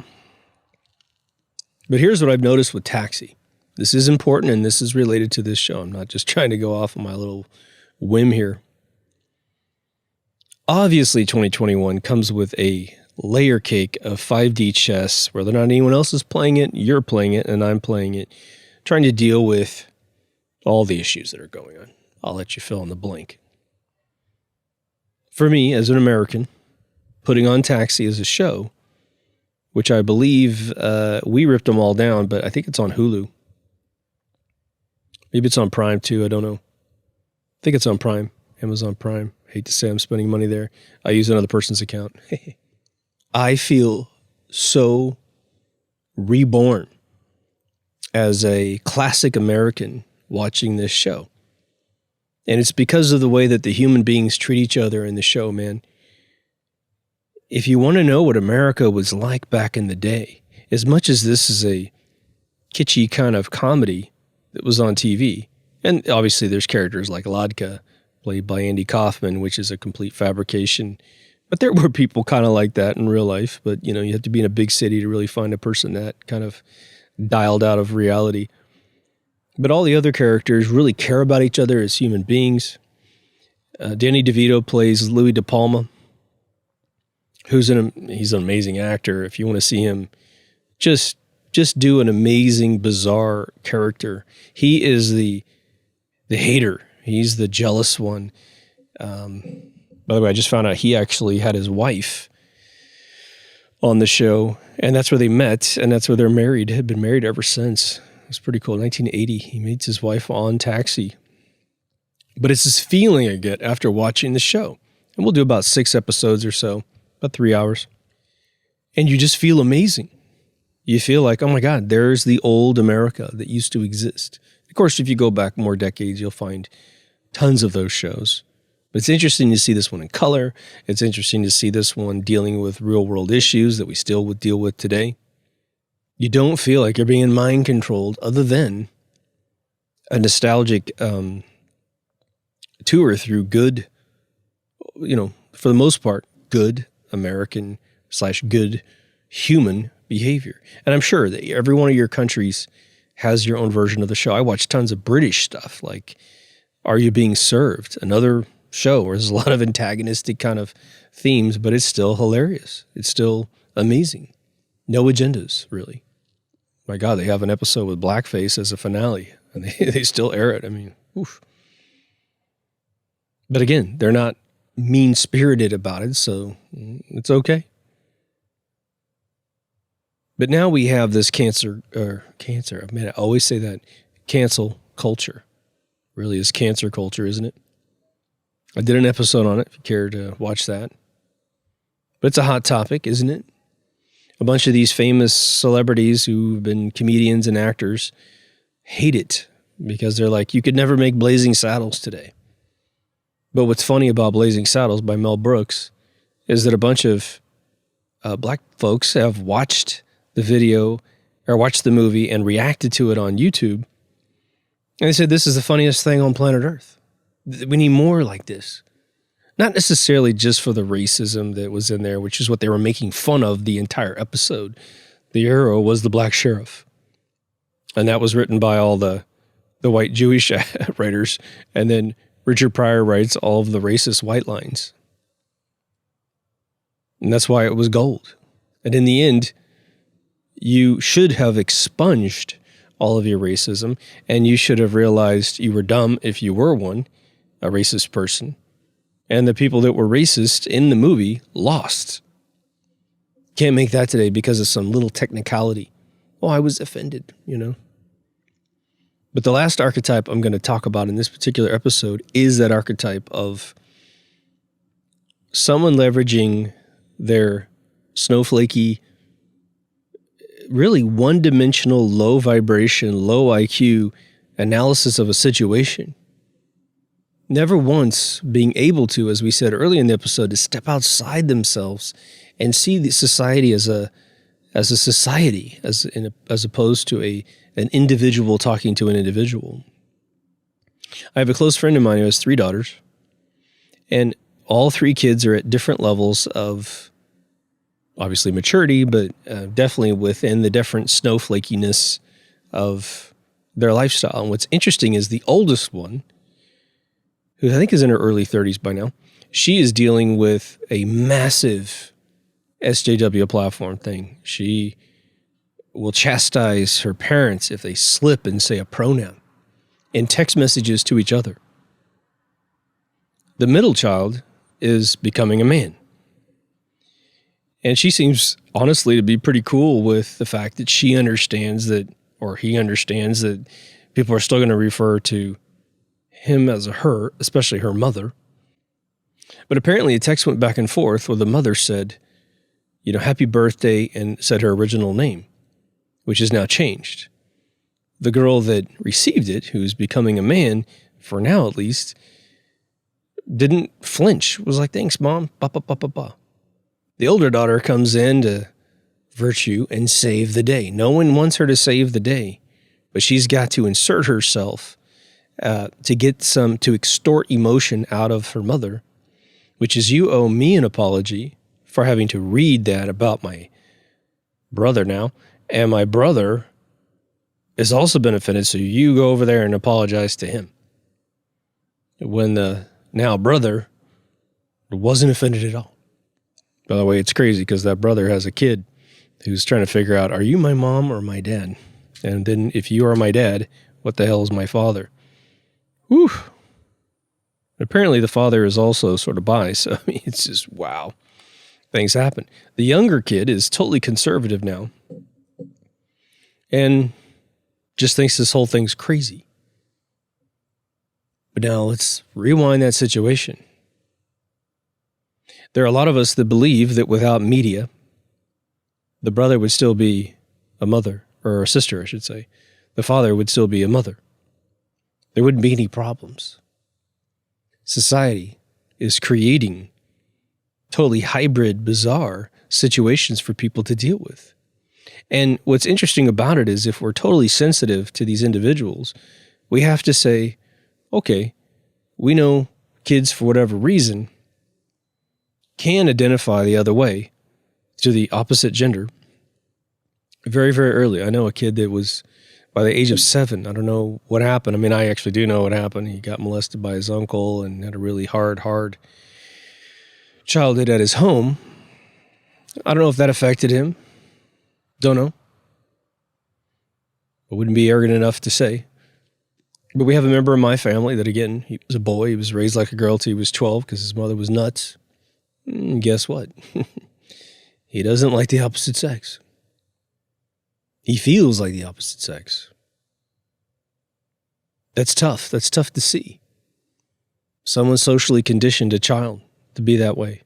But here's what I've noticed with Taxi. This is important, and this is related to this show. I'm not just trying to go off on my little whim here. Obviously, 2021 comes with a layer cake of 5D chess, whether or not anyone else is playing it, you're playing it, and I'm playing it, trying to deal with all the issues that are going on. I'll let you fill in the blank. For me, as an American, putting on Taxi as a show, which I believe we ripped them all down, but I think it's on Hulu. Maybe it's on Prime too. I don't know. I think it's on Prime, Amazon Prime. Hate to say I'm spending money there. I use another person's account. I feel so reborn as a classic American watching this show. And it's because of the way that the human beings treat each other in the show, man. If you want to know what America was like back in the day, as much as this is a kitschy kind of comedy that was on TV, and obviously there's characters like Ladka, played by Andy Kaufman, which is a complete fabrication. But there were people kind of like that in real life. But, you know, you have to be in a big city to really find a person that kind of dialed out of reality. But all the other characters really care about each other as human beings. Danny DeVito plays Louis De Palma, he's an amazing actor. If you want to see him just do an amazing, bizarre character. He is the hater. He's the jealous one. By the way, I just found out he actually had his wife on the show, and that's where they met, and that's where they're married. Had been married ever since. It was pretty cool. 1980, he meets his wife on Taxi. But it's this feeling I get after watching the show. And we'll do about 6 episodes or so, about 3 hours. And you just feel amazing. You feel like, oh my God, there's the old America that used to exist. Of course, if you go back more decades, you'll find tons of those shows. But it's interesting to see this one in color. It's interesting to see this one dealing with real world issues that we still would deal with today. You don't feel like you're being mind controlled other than a nostalgic tour through good, you know, for the most part, good American / good human behavior. And I'm sure that every one of your countries has your own version of the show. I watch tons of British stuff like Are You Being Served? Another show where there's a lot of antagonistic kind of themes, but it's still hilarious. It's still amazing. No agendas, really. My God, they have an episode with blackface as a finale, and they still air it. I mean, oof. But again, they're not mean-spirited about it, so it's okay. But now we have this cancer, man, I always say that, cancel culture. Really is cancer culture, isn't it? I did an episode on it, if you care to watch that. But it's a hot topic, isn't it? A bunch of these famous celebrities who've been comedians and actors hate it because they're like, you could never make Blazing Saddles today. But what's funny about Blazing Saddles by Mel Brooks is that a bunch of black folks have watched the video or watched the movie and reacted to it on YouTube. And they said, this is the funniest thing on planet Earth. We need more like this. Not necessarily just for the racism that was in there, which is what they were making fun of the entire episode. The hero was the black sheriff. And that was written by all the white Jewish writers. And then Richard Pryor writes all of the racist white lines. And that's why it was gold. And in the end, you should have expunged all of your racism, and you should have realized you were dumb if you were one, a racist person. And the people that were racist in the movie lost. Can't make that today because of some little technicality. Oh, I was offended, you know. But the last archetype I'm going to talk about in this particular episode is that archetype of someone leveraging their snowflakey, really one-dimensional, low vibration, low IQ analysis of a situation. Never once being able to, as we said earlier in the episode, to step outside themselves and see the society as a society, as opposed to an individual talking to an individual. I have a close friend of mine who has 3 daughters, and all 3 kids are at different levels of, obviously, maturity, but definitely within the different snowflakiness of their lifestyle. And what's interesting is the oldest one, who I think is in her early 30s by now, she is dealing with a massive SJW platform thing. She will chastise her parents if they slip and say a pronoun in text messages to each other. The middle child is becoming a man. And she seems, honestly, to be pretty cool with the fact that she understands that, or he understands that people are still going to refer to him as a her, especially her mother. But apparently a text went back and forth where the mother said, you know, happy birthday, and said her original name, which is now changed. The girl that received it, who's becoming a man, for now at least, didn't flinch. Was like, thanks, Mom. Ba, ba, ba, ba, ba. The older daughter comes in to virtue and save the day. No one wants her to save the day, but she's got to insert herself to extort emotion out of her mother, which is, you owe me an apology for having to read that about my brother now. And my brother has also been offended, so you go over there and apologize to him. When the now brother wasn't offended at all. By the way, it's crazy because that brother has a kid who's trying to figure out, are you my mom or my dad? And then if you are my dad, what the hell is my father? Whew. Apparently the father is also sort of bi, so I mean, it's just, wow. Things happen. The younger kid is totally conservative now and just thinks this whole thing's crazy. But now let's rewind that situation. There are a lot of us that believe that without media, the brother would still be a mother, or a sister, I should say. The father would still be a mother. There wouldn't be any problems. Society is creating totally hybrid, bizarre situations for people to deal with. And what's interesting about it is if we're totally sensitive to these individuals, we have to say, okay, we know kids, for whatever reason, can identify the other way to the opposite gender very, very early. I know a kid that was by the age of 7. I don't know what happened. I mean, I actually do know what happened. He got molested by his uncle and had a really hard childhood at his home. I don't know if that affected him. Don't know. I wouldn't be arrogant enough to say. But we have a member of my family that, again, he was a boy. He was raised like a girl till he was 12 because his mother was nuts. And guess what? He doesn't like the opposite sex. He feels like the opposite sex. That's tough. That's tough to see. Someone socially conditioned a child to be that way.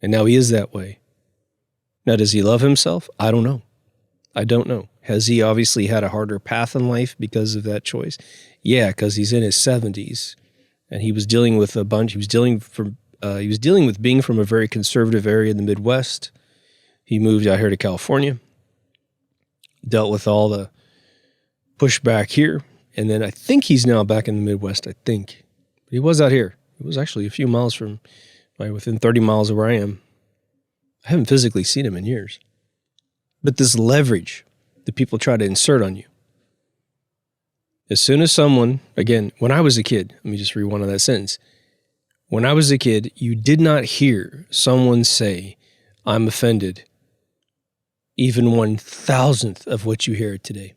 And now he is that way. Now, does he love himself? I don't know. I don't know. Has he obviously had a harder path in life because of that choice? Yeah, because he's in his 70s and he was dealing with he was dealing with being from a very conservative area in the Midwest. He moved out here to California, dealt with all the pushback here, and then I think he's now back in the Midwest, I think. But he was out here. It was actually a few miles from, within 30 miles of where I am. I haven't physically seen him in years. But this leverage that people try to insert on you. As soon as someone, again, when I was a kid, let me just read one of that sentence. When I was a kid, you did not hear someone say, I'm offended, even 1,000th of what you hear today.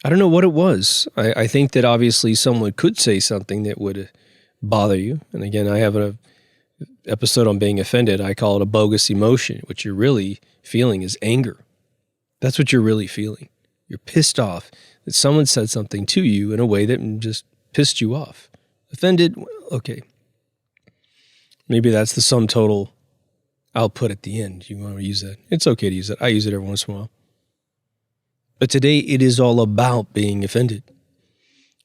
I don't know what it was. I think that obviously someone could say something that would bother you. And again, I have an episode on being offended. I call it a bogus emotion. What you're really feeling is anger. That's what you're really feeling. You're pissed off that someone said something to you in a way that just pissed you off. Offended, okay. Maybe that's the sum total output at the end. You want to use that. It's okay to use it. I use it every once in a while. But today it is all about being offended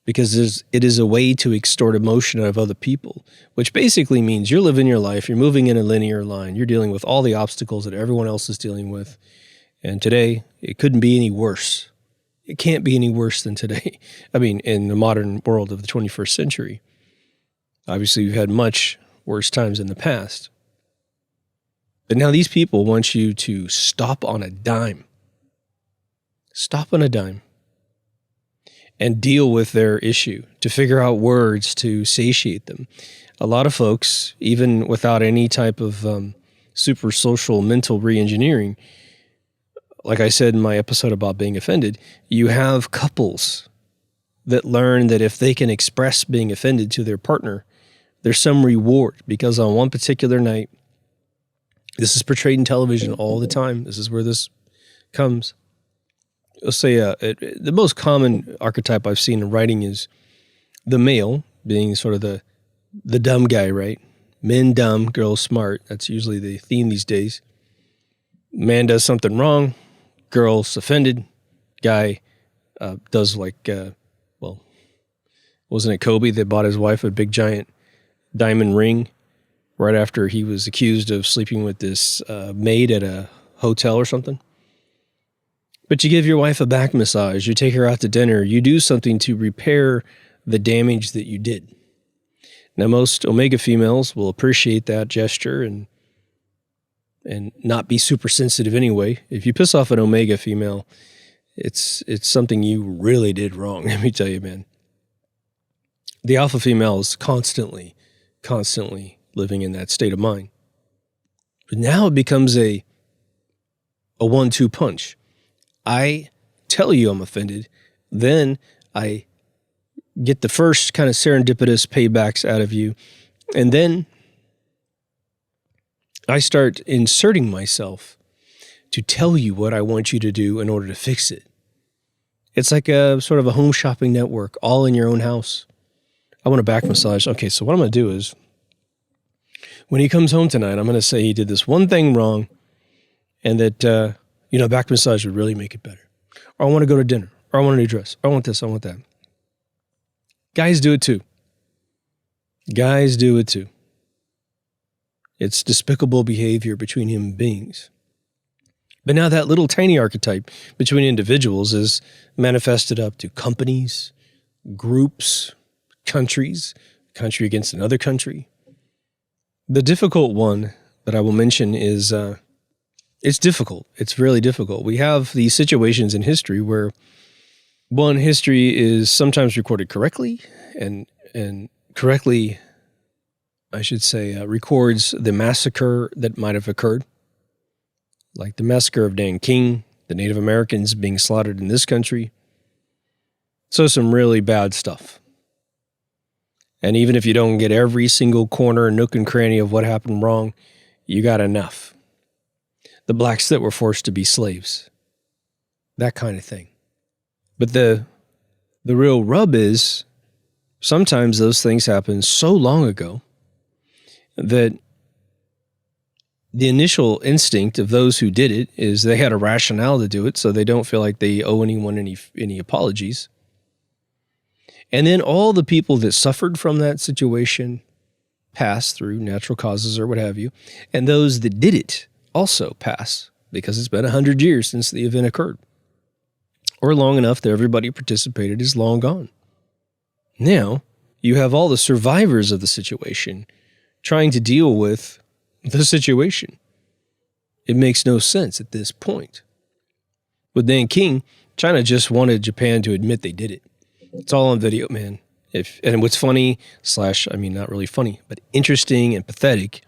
because it is a way to extort emotion out of other people, which basically means you're living your life, you're moving in a linear line, you're dealing with all the obstacles that everyone else is dealing with. And today, it couldn't be any worse. It can't be any worse than today. I mean, in the modern world of the 21st century. Obviously, we've had much worse times in the past. But now these people want you to stop on a dime. Stop on a dime. And deal with their issue, to figure out words to satiate them. A lot of folks, even without any type of super social mental reengineering, like I said in my episode about being offended, you have couples that learn that if they can express being offended to their partner, there's some reward because on one particular night, this is portrayed in television all the time. This is where this comes. Let's say the most common archetype I've seen in writing is the male being sort of the dumb guy, right? Men dumb, girls smart. That's usually the theme these days. Man does something wrong. Girl's offended. Guy does wasn't it Kobe that bought his wife a big giant diamond ring right after he was accused of sleeping with this maid at a hotel or something. But you give your wife a back massage, you take her out to dinner, you do something to repair the damage that you did. Now, most Omega females will appreciate that gesture and not be super sensitive anyway. If you piss off an Omega female, it's something you really did wrong, let me tell you, man. The alpha female is constantly living in that state of mind. But now it becomes a 1-2 punch. I tell you I'm offended, then I get the first kind of serendipitous paybacks out of you, and then I start inserting myself to tell you what I want you to do in order to fix it. It's like a sort of a home shopping network, all in your own house. I want a back massage. Okay, so what I'm going to do is, when he comes home tonight, I'm going to say he did this one thing wrong, and that, back massage would really make it better. Or I want to go to dinner, or I want a new dress, or I want this, I want that. Guys do it too. It's despicable behavior between human beings. But now that little tiny archetype between individuals is manifested up to companies, groups, countries, country against another country. The difficult one that I will mention is, it's difficult. It's really difficult. We have these situations in history where, one, history is sometimes recorded correctly and correctly, I should say, records the massacre that might have occurred. Like the massacre of Nanking, the Native Americans being slaughtered in this country. So some really bad stuff. And even if you don't get every single corner, nook and cranny of what happened wrong, you got enough. The blacks that were forced to be slaves. That kind of thing. But the real rub is sometimes those things happen so long ago that the initial instinct of those who did it is they had a rationale to do it, so they don't feel like they owe anyone any apologies. And then all the people that suffered from that situation pass through natural causes or what have you, and those that did it also pass because it's been 100 years since the event occurred. Or long enough that everybody participated is long gone. Now, you have all the survivors of the situation trying to deal with the situation. It makes no sense at this point. With Nanking, China just wanted Japan to admit they did it. It's all on video, man. And what's funny, not really funny, but interesting and pathetic,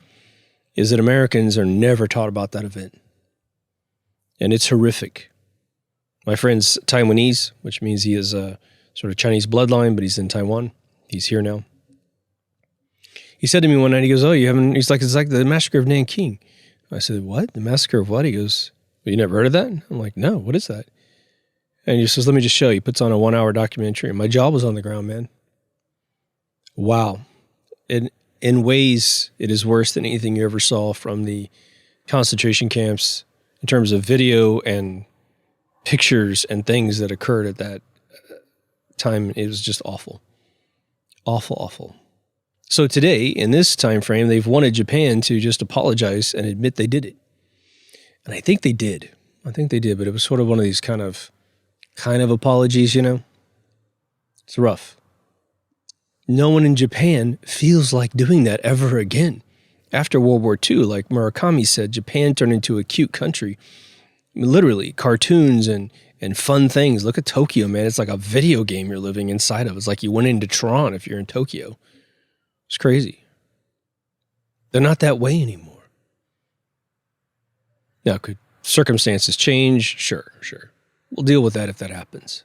is that Americans are never taught about that event. And it's horrific. My friend's Taiwanese, which means he is a sort of Chinese bloodline, but he's in Taiwan. He's here now. He said to me one night, he goes, he's like, it's like the massacre of Nanking. I said, what? The massacre of what? He goes, well, you never heard of that? I'm like, no, what is that? And he says, let me just show you. He puts on a 1-hour documentary, and my jaw was on the ground, man. Wow. In ways, it is worse than anything you ever saw from the concentration camps in terms of video and pictures and things that occurred at that time. It was just awful. Awful, awful. So today, in this time frame, they've wanted Japan to just apologize and admit they did it. And I think they did. But it was sort of one of these kind of apologies, It's rough. No one in Japan feels like doing that ever again. After World War II, like Murakami said, Japan turned into a cute country. Literally, cartoons and fun things. Look at Tokyo, man. It's like a video game you're living inside of. It's like you went into Tron if you're in Tokyo. It's crazy. They're not that way anymore. Now, could circumstances change? Sure. We'll deal with that if that happens.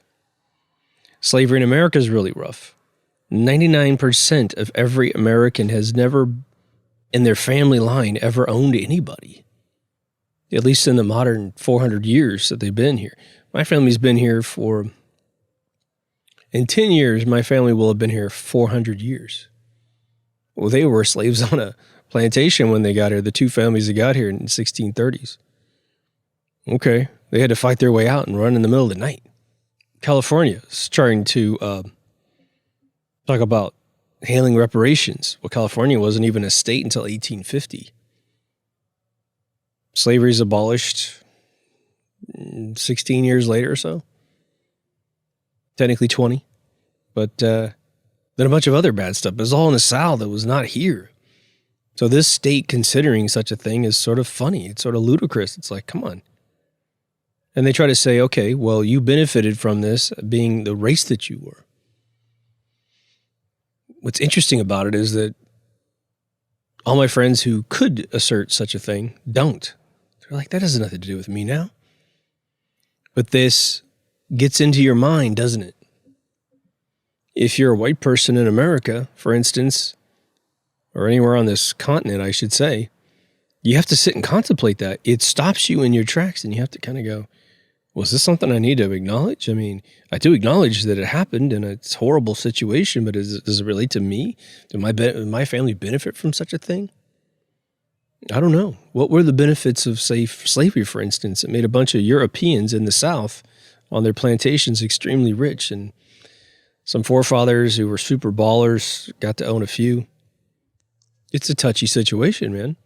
Slavery in America is really rough. 99% of every American has never, in their family line, ever owned anybody. At least in the modern 400 years that they've been here. My family's been here in 10 years, my family will have been here 400 years. Well, they were slaves on a plantation when they got here, the two families that got here in the 1630s. Okay, they had to fight their way out and run in the middle of the night. California is trying to talk about hailing reparations. Well, California wasn't even a state until 1850. Slavery is abolished. 16 years later or so. Technically 20. But then a bunch of other bad stuff. It was all in the South that was not here. So this state considering such a thing is sort of funny. It's sort of ludicrous. It's like, come on. And they try to say, okay, well, you benefited from this being the race that you were. What's interesting about it is that all my friends who could assert such a thing don't. They're like, that has nothing to do with me now. But this gets into your mind, doesn't it? If you're a white person in America, for instance, or anywhere on this continent, I should say, you have to sit and contemplate that. It stops you in your tracks, and you have to kind of go, was this something I need to acknowledge? I mean, I do acknowledge that it happened and it's a horrible situation, but does it relate to me? Do my family benefit from such a thing? I don't know. What were the benefits of, say, slavery, for instance? It made a bunch of Europeans in the South on their plantations extremely rich, and some forefathers who were super ballers got to own a few. It's a touchy situation, man.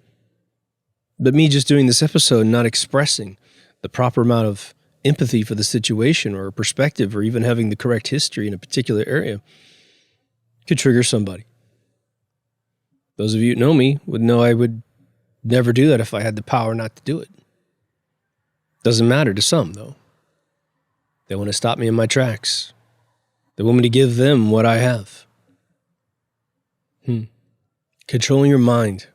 But me just doing this episode, not expressing the proper amount of empathy for the situation or perspective or even having the correct history in a particular area could trigger somebody. Those of you who know me would know I would never do that if I had the power not to do it. Doesn't matter to some, though. They want to stop me in my tracks. They want me to give them what I have. Controlling your mind.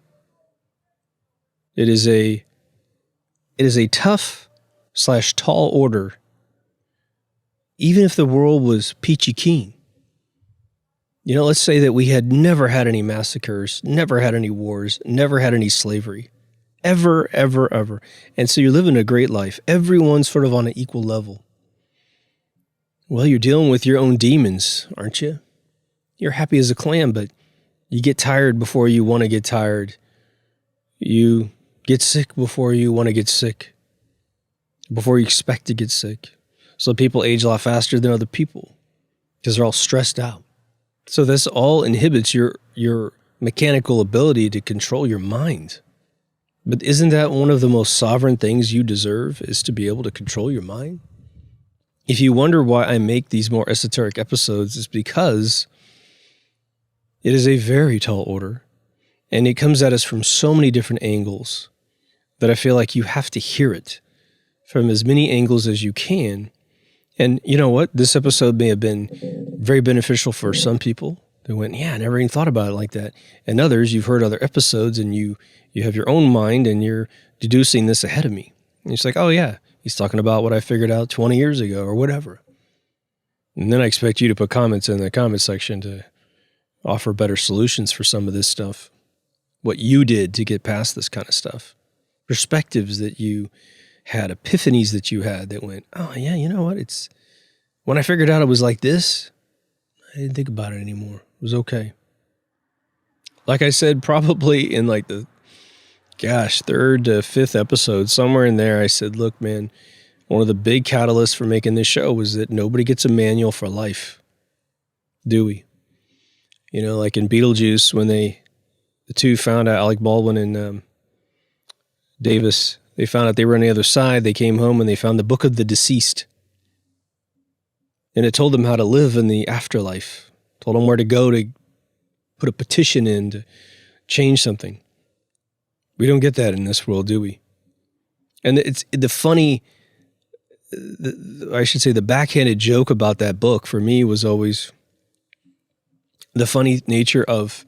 It is a tough/tall order, even if the world was peachy keen. You know, let's say that we had never had any massacres, never had any wars, never had any slavery. Ever, ever, ever. And so you're living a great life. Everyone's sort of on an equal level. Well, you're dealing with your own demons, aren't you? You're happy as a clam, but you get tired before you want to get tired. You get sick before you want to get sick. Before you expect to get sick. So people age a lot faster than other people because they're all stressed out. So this all inhibits your mechanical ability to control your mind. But isn't that one of the most sovereign things you deserve, is to be able to control your mind? If you wonder why I make these more esoteric episodes, it's because it is a very tall order, and it comes at us from so many different angles that I feel like you have to hear it from as many angles as you can. And you know what? This episode may have been very beneficial for some people. They went, yeah, I never even thought about it like that. And others, you've heard other episodes and you have your own mind and you're deducing this ahead of me. And it's like, oh yeah, he's talking about what I figured out 20 years ago or whatever. And then I expect you to put comments in the comment section to offer better solutions for some of this stuff. What you did to get past this kind of stuff. Perspectives that you had, epiphanies that you had that went, oh yeah, you know what? It's when I figured out it was like this, I didn't think about it anymore. It was okay. Like I said, probably in like the, third to fifth episode, somewhere in there, I said, look, man, one of the big catalysts for making this show was that nobody gets a manual for life. Do we? You know, like in Beetlejuice, when the two found out, Alec Baldwin and Davis, they found out they were on the other side. They came home and they found the Book of the Deceased. And it told them how to live in the afterlife. Told them where to go to put a petition in to change something. We don't get that in this world, do we? And it's the funny, I should say the backhanded joke about that book for me was always the funny nature of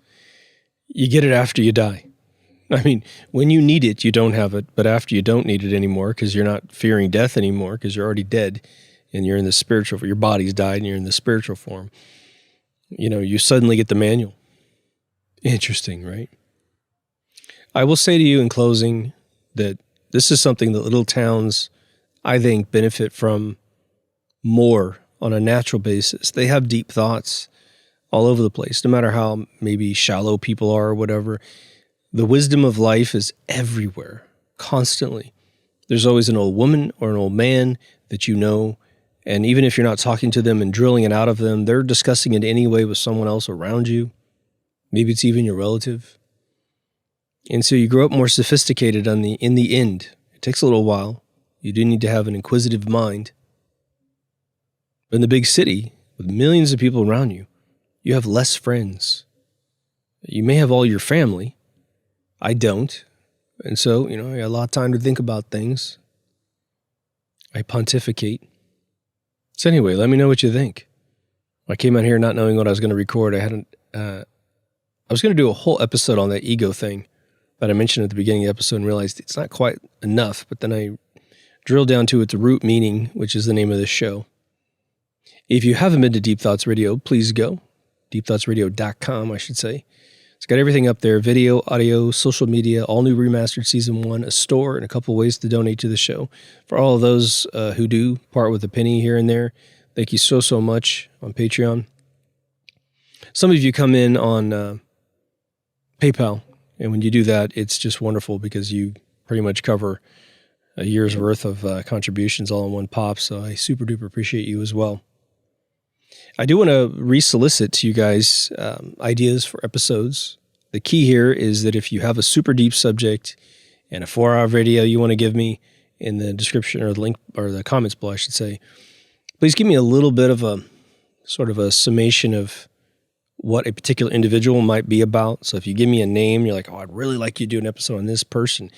you get it after you die. I mean, when you need it, you don't have it. But after you don't need it anymore because you're not fearing death anymore because you're already dead and you're in the spiritual, your body's died and you're in the spiritual form. You know, you suddenly get the manual. Interesting, right? I will say to you in closing that this is something that little towns, I think, benefit from more on a natural basis. They have deep thoughts all over the place, no matter how maybe shallow people are or whatever. The wisdom of life is everywhere, constantly. There's always an old woman or an old man that you know, and even if you're not talking to them and drilling it out of them, they're discussing it anyway with someone else around you. Maybe it's even your relative. And so you grow up more sophisticated in the end. It takes a little while. You do need to have an inquisitive mind. But in the big city, with millions of people around you, you have less friends. You may have all your family. I don't. And so, I got a lot of time to think about things. I pontificate. So anyway, let me know what you think. I came out here not knowing what I was going to record. I was going to do a whole episode on that ego thing that I mentioned at the beginning of the episode and realized it's not quite enough. But then I drilled down to its root meaning, which is the name of this show. If you haven't been to Deep Thoughts Radio, please go. DeepThoughtsRadio.com, I should say. It's got everything up there, video, audio, social media, all new remastered season 1, a store, and a couple ways to donate to the show. For all of those who do part with a penny here and there, thank you so, so much on Patreon. Some of you come in on PayPal, and when you do that, it's just wonderful because you pretty much cover a year's worth of contributions all in one pop, so I super duper appreciate you as well. I do want to re-solicit to you guys ideas for episodes. The key here is that if you have a super deep subject and a 4-hour video you want to give me in the description or the link or the comments below, I should say, please give me a little bit of a sort of a summation of what a particular individual might be about. So if you give me a name, you're like, oh, I'd really like you to do an episode on this person,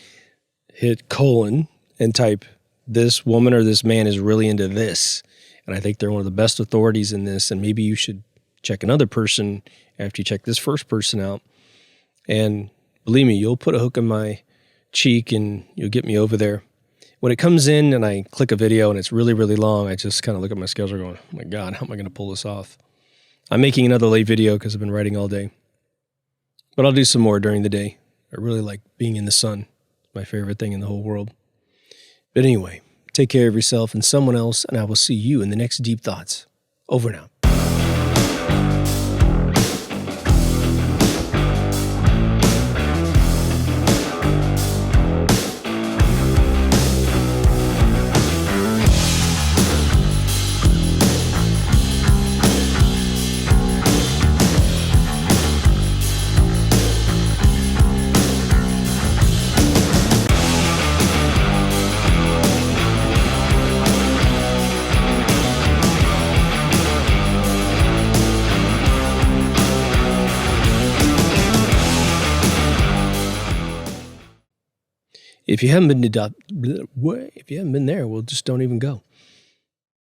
hit colon and type this woman or this man is really into this. And I think they're one of the best authorities in this. And maybe you should check another person after you check this first person out. And believe me, you'll put a hook in my cheek and you'll get me over there. When it comes in and I click a video and it's really, really long, I just kind of look at my schedule going, oh my God, how am I going to pull this off? I'm making another late video because I've been writing all day. But I'll do some more during the day. I really like being in the sun. It's my favorite thing in the whole world. But anyway, take care of yourself and someone else, and I will see you in the next Deep Thoughts. Over and out. If you haven't been there, well, just don't even go.